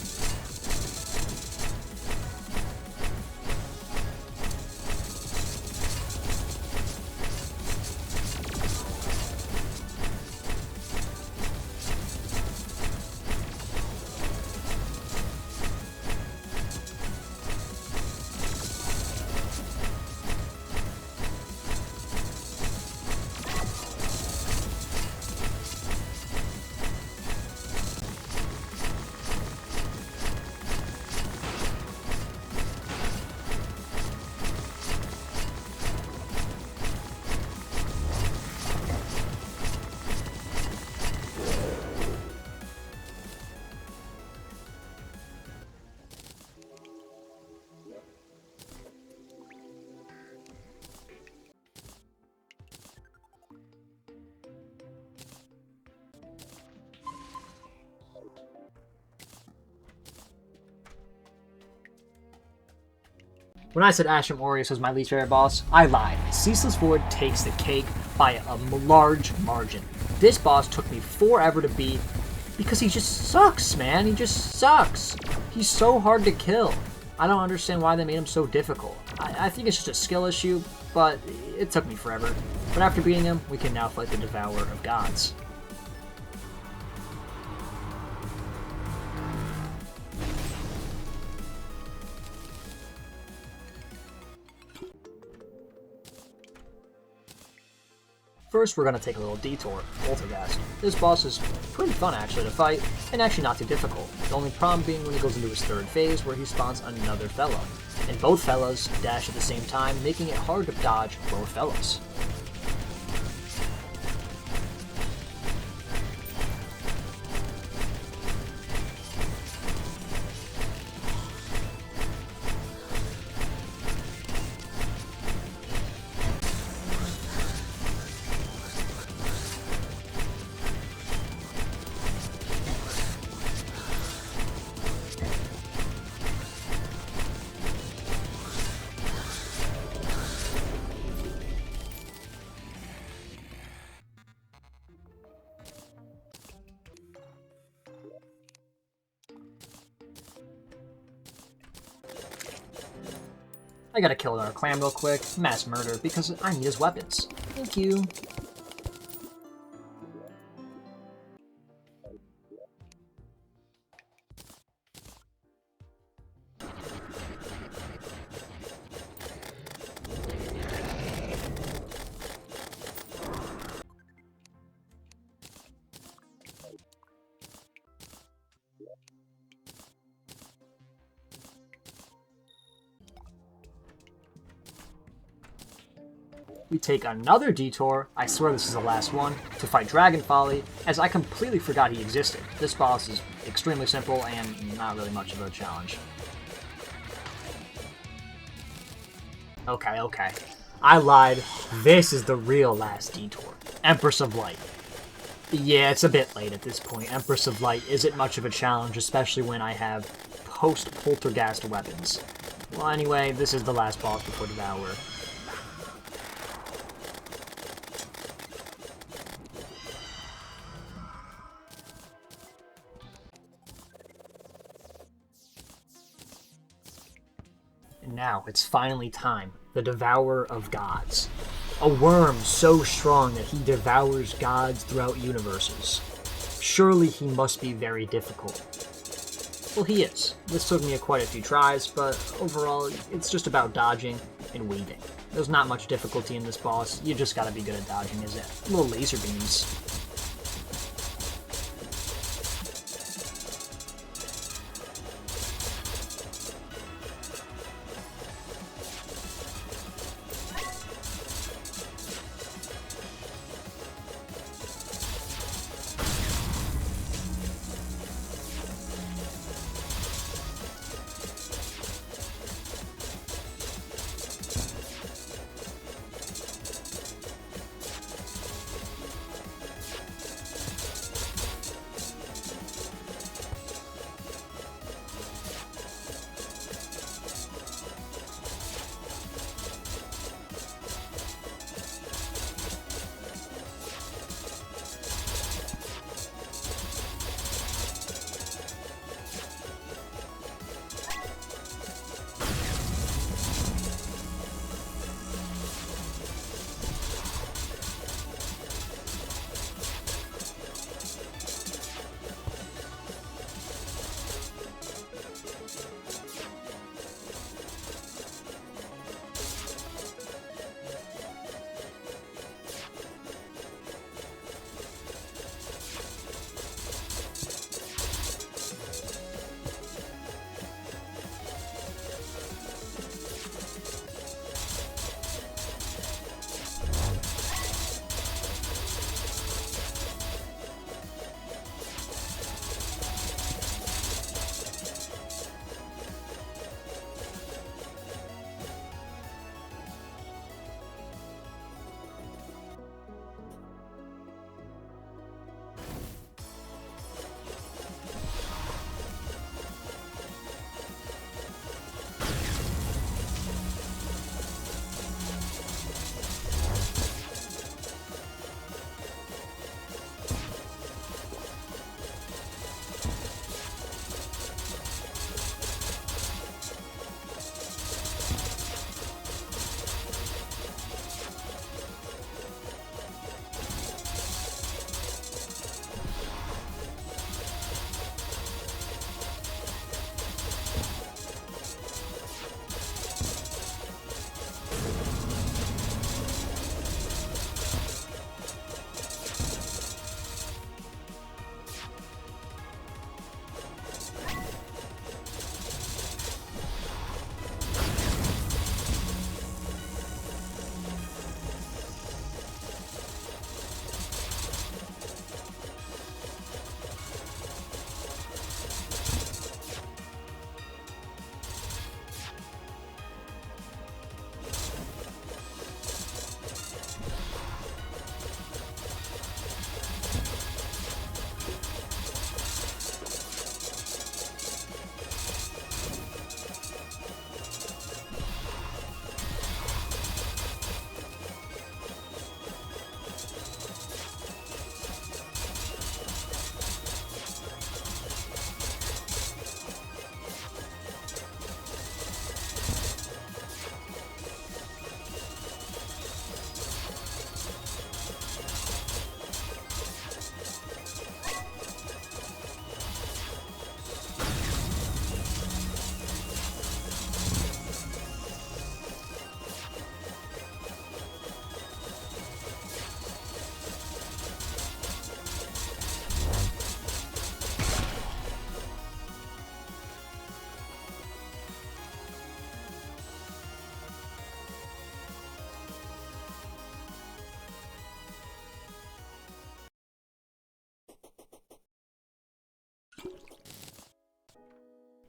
When I said Ashram Aureus was my least favorite boss, I lied. Ceaseless Void takes the cake by a large margin. This boss took me forever to beat because he just sucks, man. He just sucks. He's so hard to kill. I don't understand why they made him so difficult. I think it's just a skill issue, but it took me forever. But after beating him, we can now fight the Devourer of Gods. First, we're going to take a little detour, Poltergeist. This boss is pretty fun actually to fight, and actually not too difficult. The only problem being when he goes into his third phase where he spawns another fellow. And both fellows dash at the same time, making it hard to dodge both fellows. I gotta kill another clam real quick, mass murder, because I need his weapons. Thank you. We take another detour, I swear this is the last one, to fight Dragon Folly, as I completely forgot he existed. This boss is extremely simple and not really much of a challenge. Okay. I lied. This is the real last detour. Empress of Light. Yeah, it's a bit late at this point. Empress of Light isn't much of a challenge, especially when I have post-Poltergeist weapons. Well, anyway, this is the last boss before Devourer. And now it's finally time. The Devourer of Gods. A worm so strong that he devours gods throughout universes. Surely he must be very difficult. Well, he is. This took me quite a few tries, but overall, it's just about dodging and weaving. There's not much difficulty in this boss, you just gotta be good at dodging his little laser beams.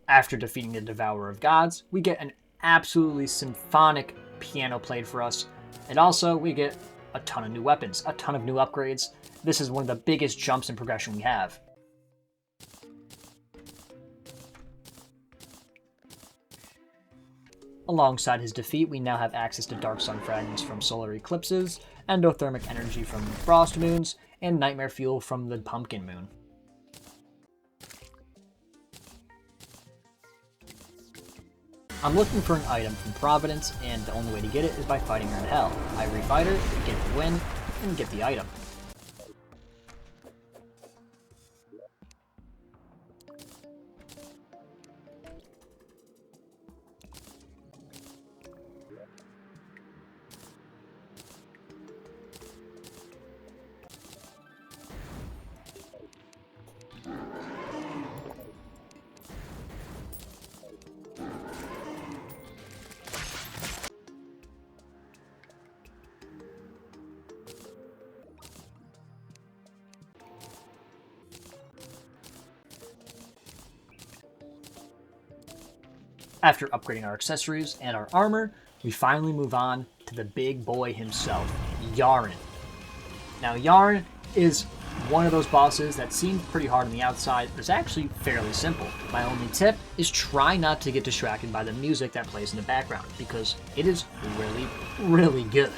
After defeating the Devourer of Gods, we get an absolutely symphonic piano played for us, and also we get a ton of new weapons, a ton of new upgrades. This is one of the biggest jumps in progression we have. Alongside his defeat, we now have access to Dark Sun fragments from solar eclipses, endothermic energy from frost moons, and nightmare fuel from the pumpkin moon. I'm looking for an item from Providence, and the only way to get it is by fighting her in Hell. I refight her, get the win, and get the item. After upgrading our accessories and our armor, we finally move on to the big boy himself, Yarn. Now Yarn is one of those bosses that seems pretty hard on the outside, but it's actually fairly simple. My only tip is try not to get distracted by the music that plays in the background, because it is really, really good.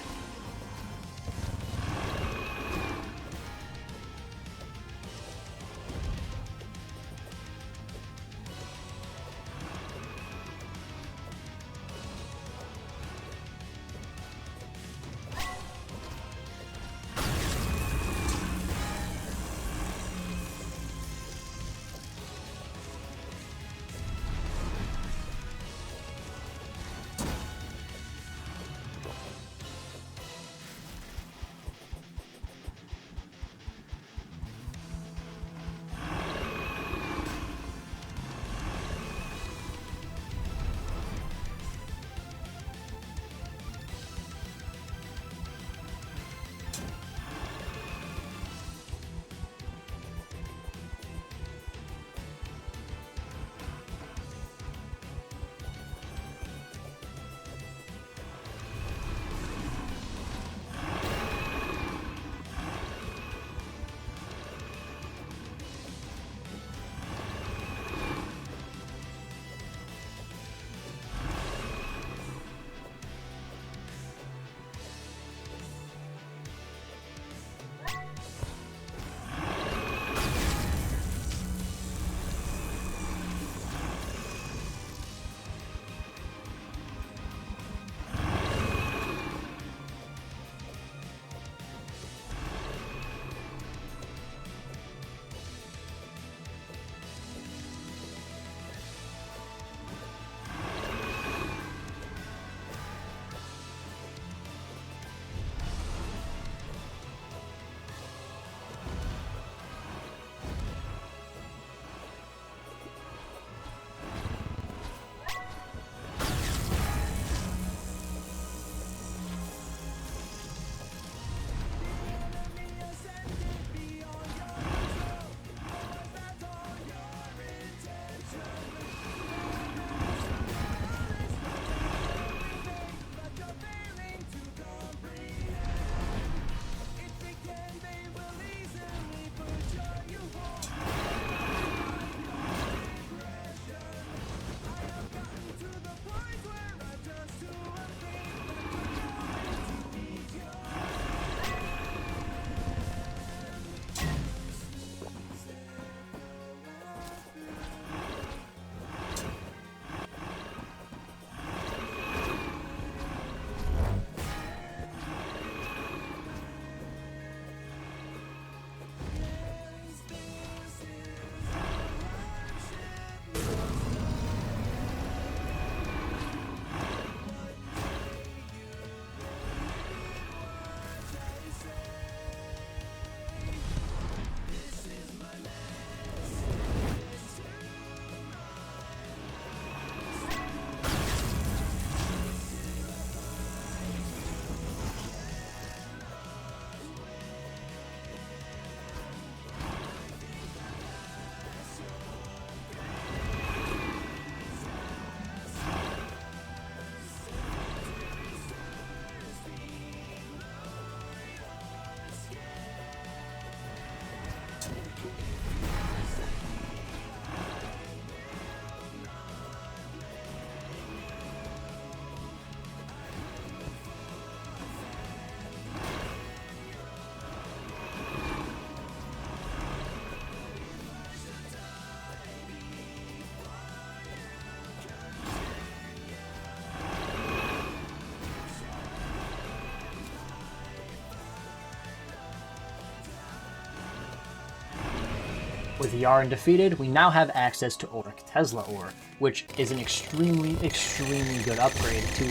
With Yarn defeated, we now have access to Auric Tesla ore, which is an extremely, extremely good upgrade to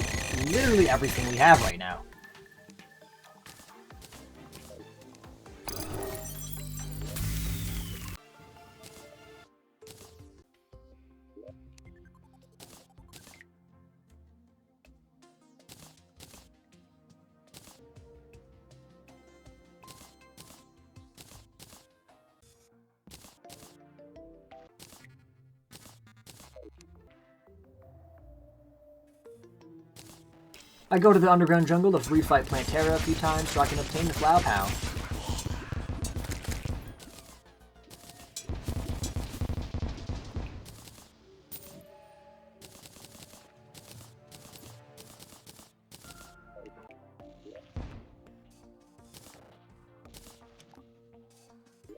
literally everything we have right now. I go to the underground jungle to free-fight Plantera a few times so I can obtain the Flower Pow.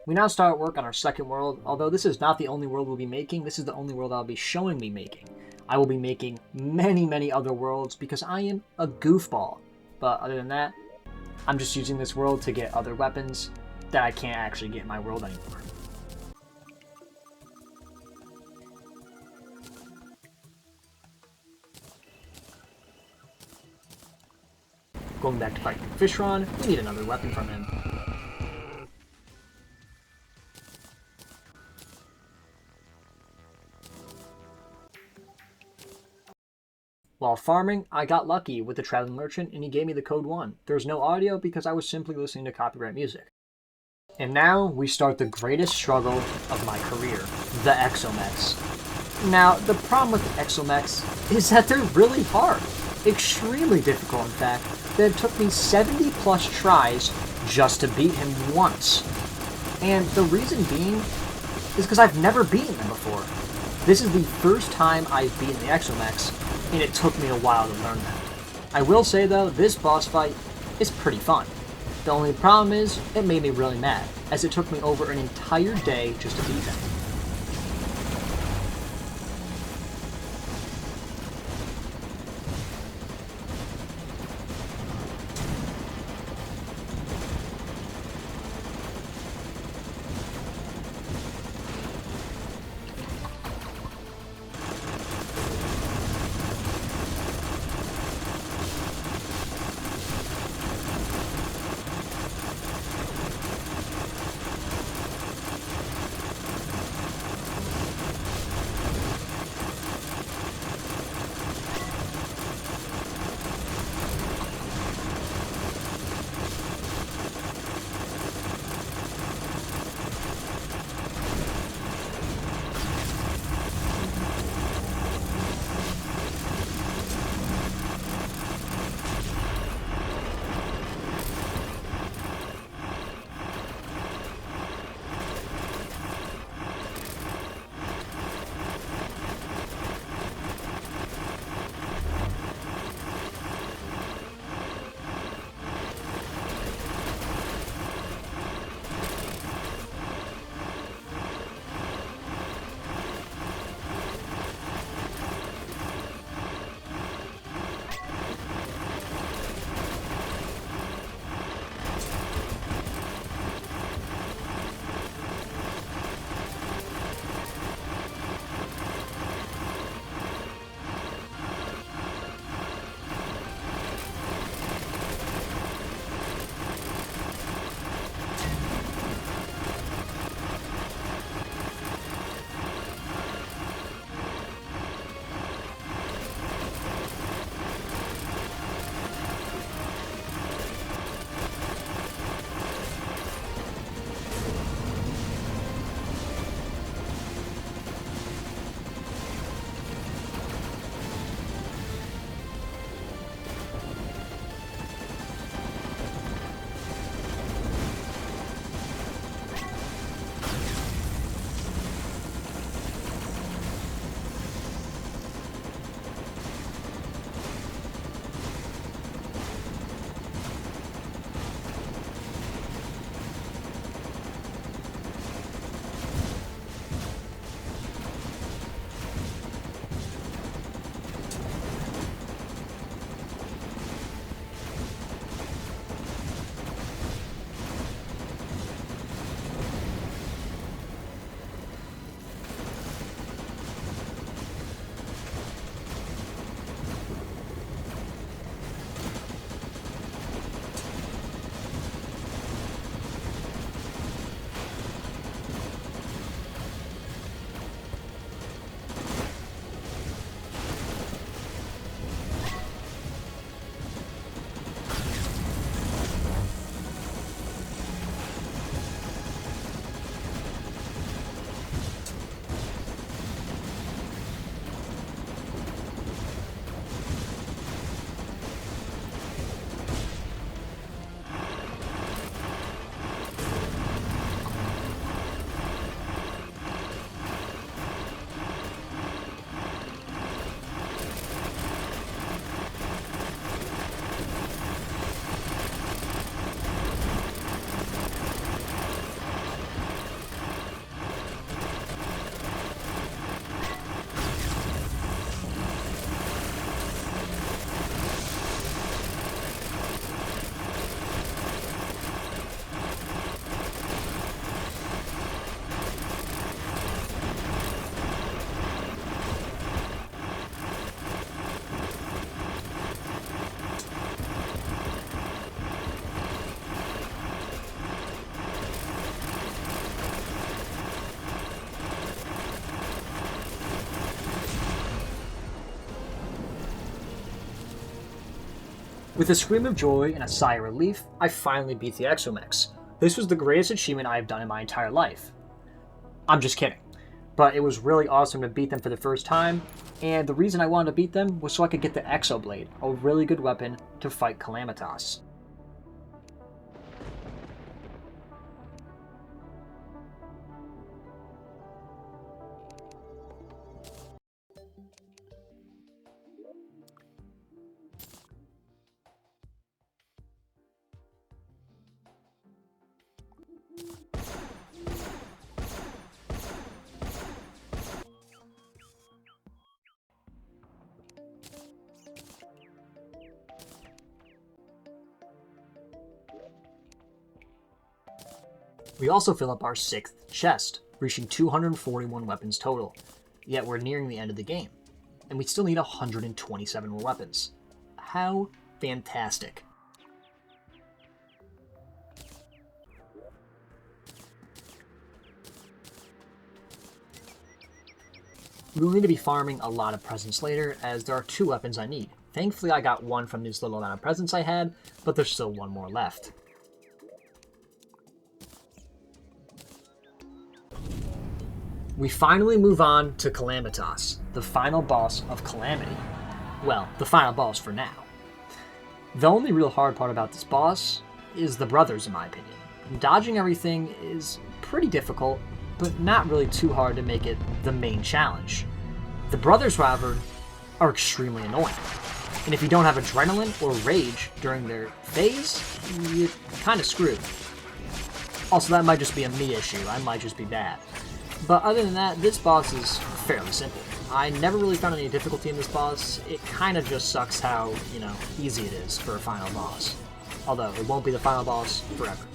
We now start work on our second world, although this is not the only world we'll be making, this is the only world I'll be showing me making. I will be making many, many other worlds because I am a goofball. But other than that, I'm just using this world to get other weapons that I can't actually get in my world anymore. Going back to fight Fishron, we need another weapon from him. While farming, I got lucky with the traveling merchant and he gave me the code 1. There's no audio because I was simply listening to copyright music. And now we start the greatest struggle of my career, the exomechs. Now, the problem with the exomechs is that they're really hard. Extremely difficult, in fact, that it took me 70 plus tries just to beat him once. And the reason being is because I've never beaten them before. This is the first time I've beaten the exomechs, and it took me a while to learn that. I will say though, this boss fight is pretty fun. The only problem is, it made me really mad, as it took me over an entire day just to beat them. With a scream of joy and a sigh of relief, I finally beat the Exomechs. This was the greatest achievement I have done in my entire life. I'm just kidding. But it was really awesome to beat them for the first time, and the reason I wanted to beat them was so I could get the Exoblade, a really good weapon to fight Calamitas. We also fill up our 6th chest, reaching 241 weapons total, yet we're nearing the end of the game, and we still need 127 more weapons. How fantastic. We will need to be farming a lot of presents later, as there are 2 weapons I need. Thankfully I got one from this little amount of presents I had, but there's still one more left. We finally move on to Calamitas, the final boss of Calamity. Well, the final boss for now. The only real hard part about this boss is the brothers, in my opinion. Dodging everything is pretty difficult, but not really too hard to make it the main challenge. The brothers, however, are extremely annoying, and if you don't have adrenaline or rage during their phase, you're kind of screwed. Also, that might just be a me issue, I might just be bad. But other than that, this boss is fairly simple. I never really found any difficulty in this boss. It kind of just sucks how, easy it is for a final boss. Although, it won't be the final boss forever.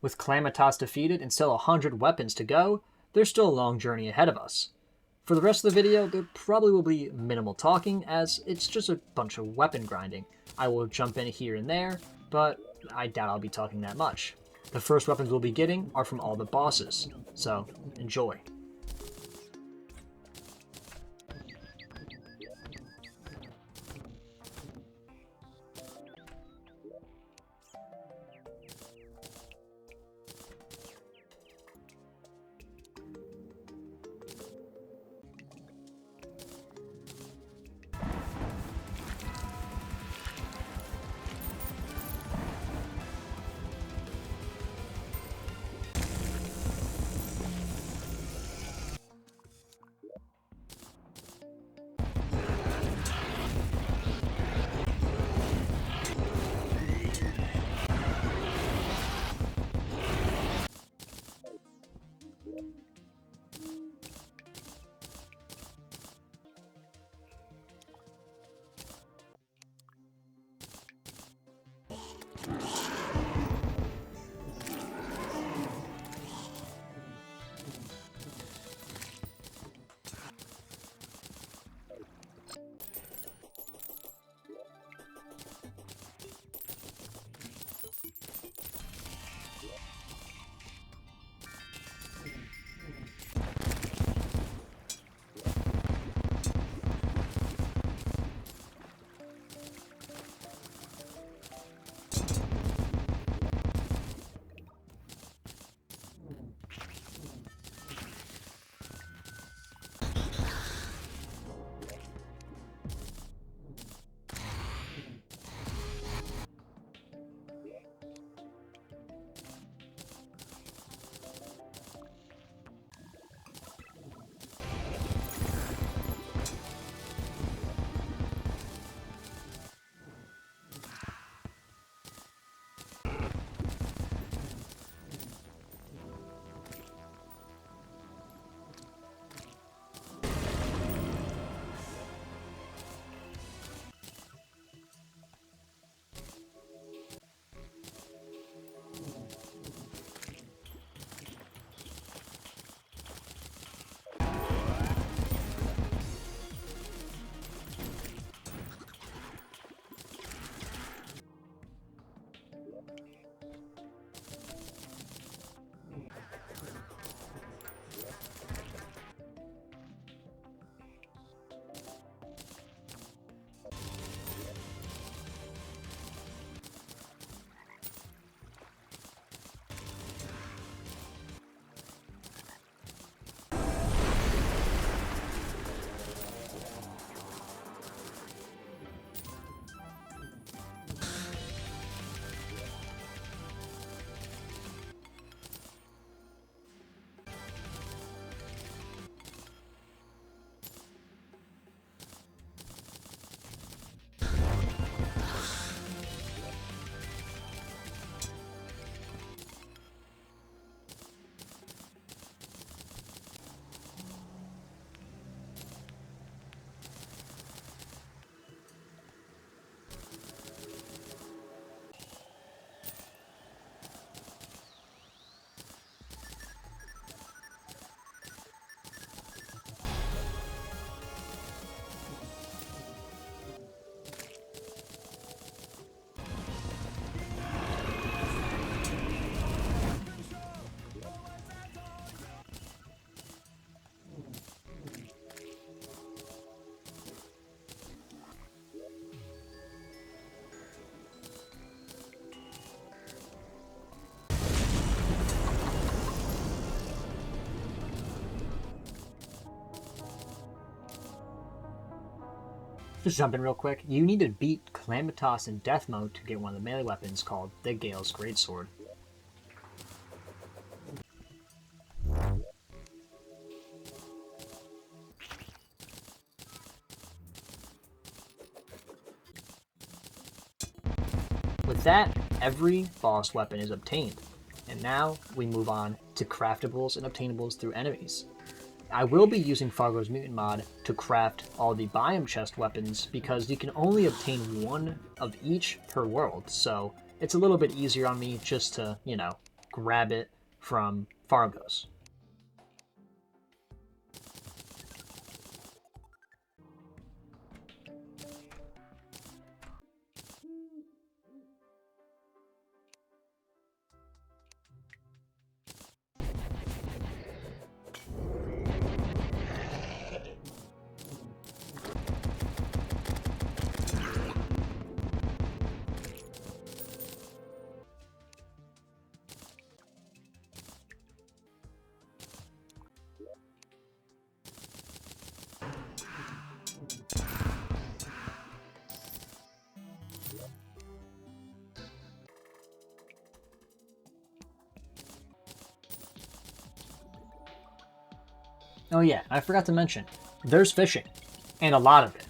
With Calamitas defeated and still 100 weapons to go, there's still a long journey ahead of us. For the rest of the video, there probably will be minimal talking, as it's just a bunch of weapon grinding. I will jump in here and there, but I doubt I'll be talking that much. The first weapons we'll be getting are from all the bosses, so enjoy. Just jumping real quick, you need to beat Calamitas in Death Mode to get one of the melee weapons called the Gale's Greatsword. With that, every boss weapon is obtained, and now we move on to craftables and obtainables through enemies. I will be using Fargos Mutant Mod to craft all the Biome chest weapons because you can only obtain one of each per world, so it's a little bit easier on me just to, grab it from Fargos. Oh yeah, I forgot to mention, there's fishing, and a lot of it.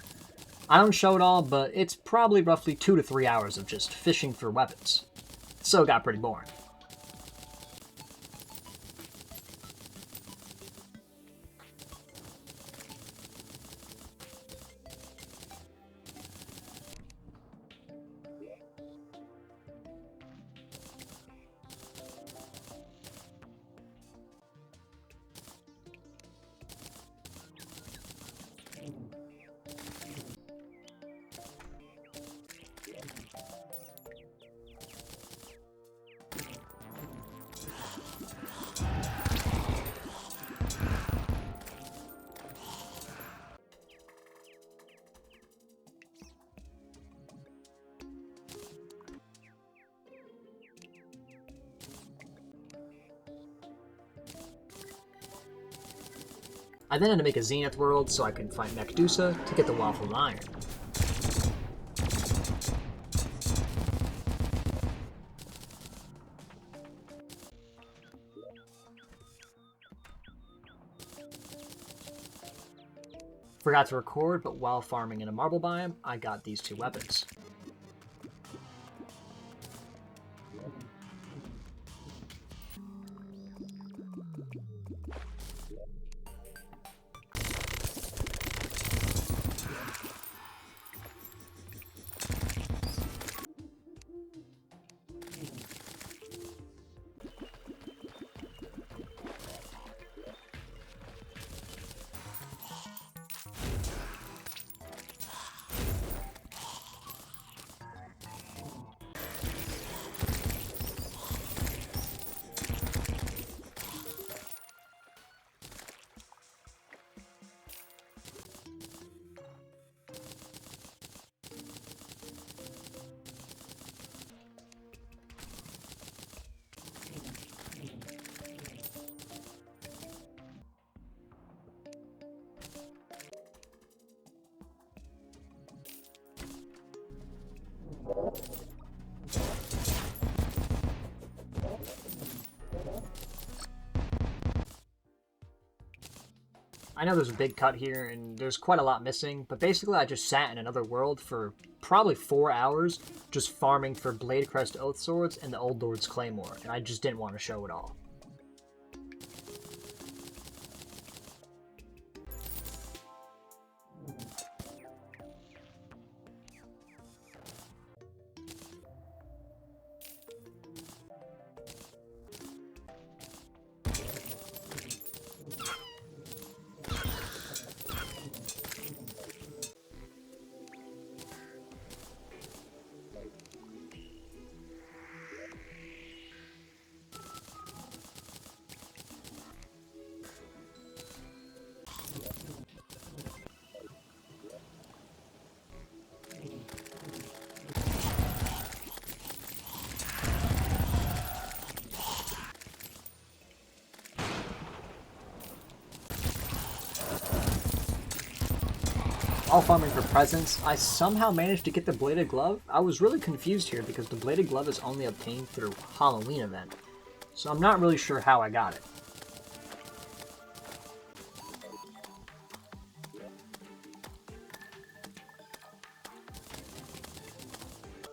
I don't show it all, but it's probably roughly 2 to 3 hours of just fishing for weapons. So it got pretty boring. I then had to make a Zenith world so I could find Medusa to get the Waffle Iron. Forgot to record, but while farming in a marble biome, I got these 2 weapons. I know there's a big cut here, and there's quite a lot missing, but basically I just sat in another world for probably 4 hours, just farming for Bladecrest Oath Swords and the Old Lord's Claymore, and I just didn't want to show it all. While farming for presents, I somehow managed to get the Bladed Glove. I was really confused here because the Bladed Glove is only obtained through Halloween event, so I'm not really sure how I got it.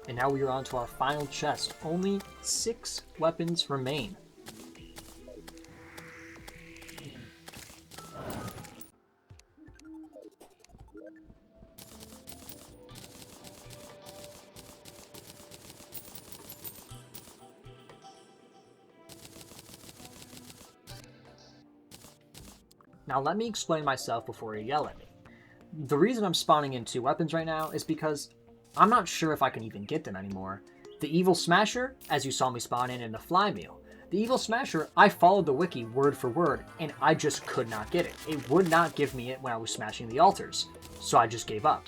And now we are on to our final chest. Only 6 weapons remain. Now let me explain myself before you yell at me. The reason I'm spawning in 2 weapons right now is because I'm not sure if I can even get them anymore. The Evil Smasher, as you saw me spawn in the Fly Meal. The Evil Smasher, I followed the wiki word for word, and I just could not get it. It would not give me it when I was smashing the altars, so I just gave up.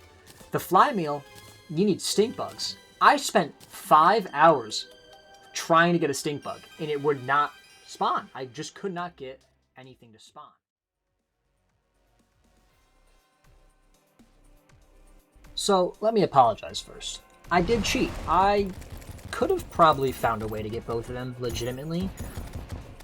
The Fly Meal, you need stink bugs. I spent 5 hours trying to get a stink bug, and it would not spawn. I just could not get anything to spawn. So let me apologize first. I did cheat. I could have probably found a way to get both of them legitimately,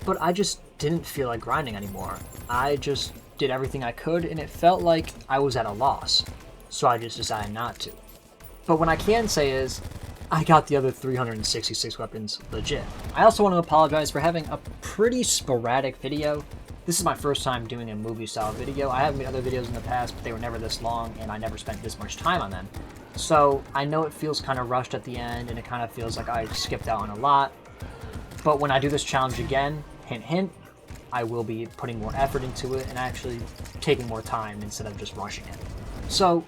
but I just didn't feel like grinding anymore. I just did everything I could, and it felt like I was at a loss, so I just decided not to. But what I can say is, I got the other 366 weapons legit. I also want to apologize for having a pretty sporadic video. This is my first time doing a movie-style video. I have made other videos in the past, but they were never this long, and I never spent this much time on them. So I know it feels kind of rushed at the end, and it kind of feels like I skipped out on a lot. But when I do this challenge again, hint hint, I will be putting more effort into it and actually taking more time instead of just rushing it. So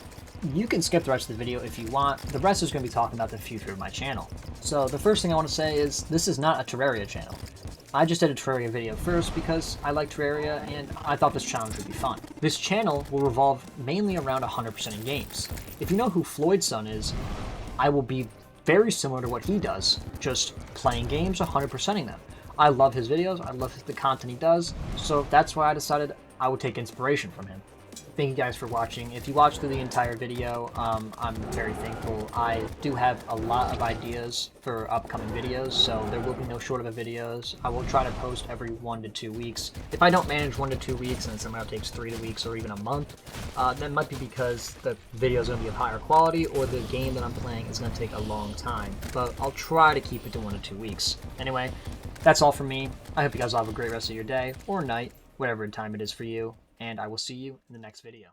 you can skip the rest of the video if you want. The rest is going to be talking about the future of my channel. So the first thing I want to say is this is not a Terraria channel. I just did a Terraria video first because I like Terraria and I thought this challenge would be fun. This channel will revolve mainly around 100% in games. If you know who Floyd's son is, I will be very similar to what he does, just playing games, 100%ing them. I love his videos, I love the content he does, so that's why I decided I would take inspiration from him. Thank you guys for watching. If you watched through the entire video, I'm very thankful. I do have a lot of ideas for upcoming videos, so there will be no shortage of videos. I will try to post every 1 to 2 weeks. If I don't manage 1 to 2 weeks and it somehow takes 3 weeks or even a month, that might be because the video is going to be of higher quality or the game that I'm playing is going to take a long time. But I'll try to keep it to 1 to 2 weeks. Anyway, that's all from me. I hope you guys all have a great rest of your day or night, whatever time it is for you. And I will see you in the next video.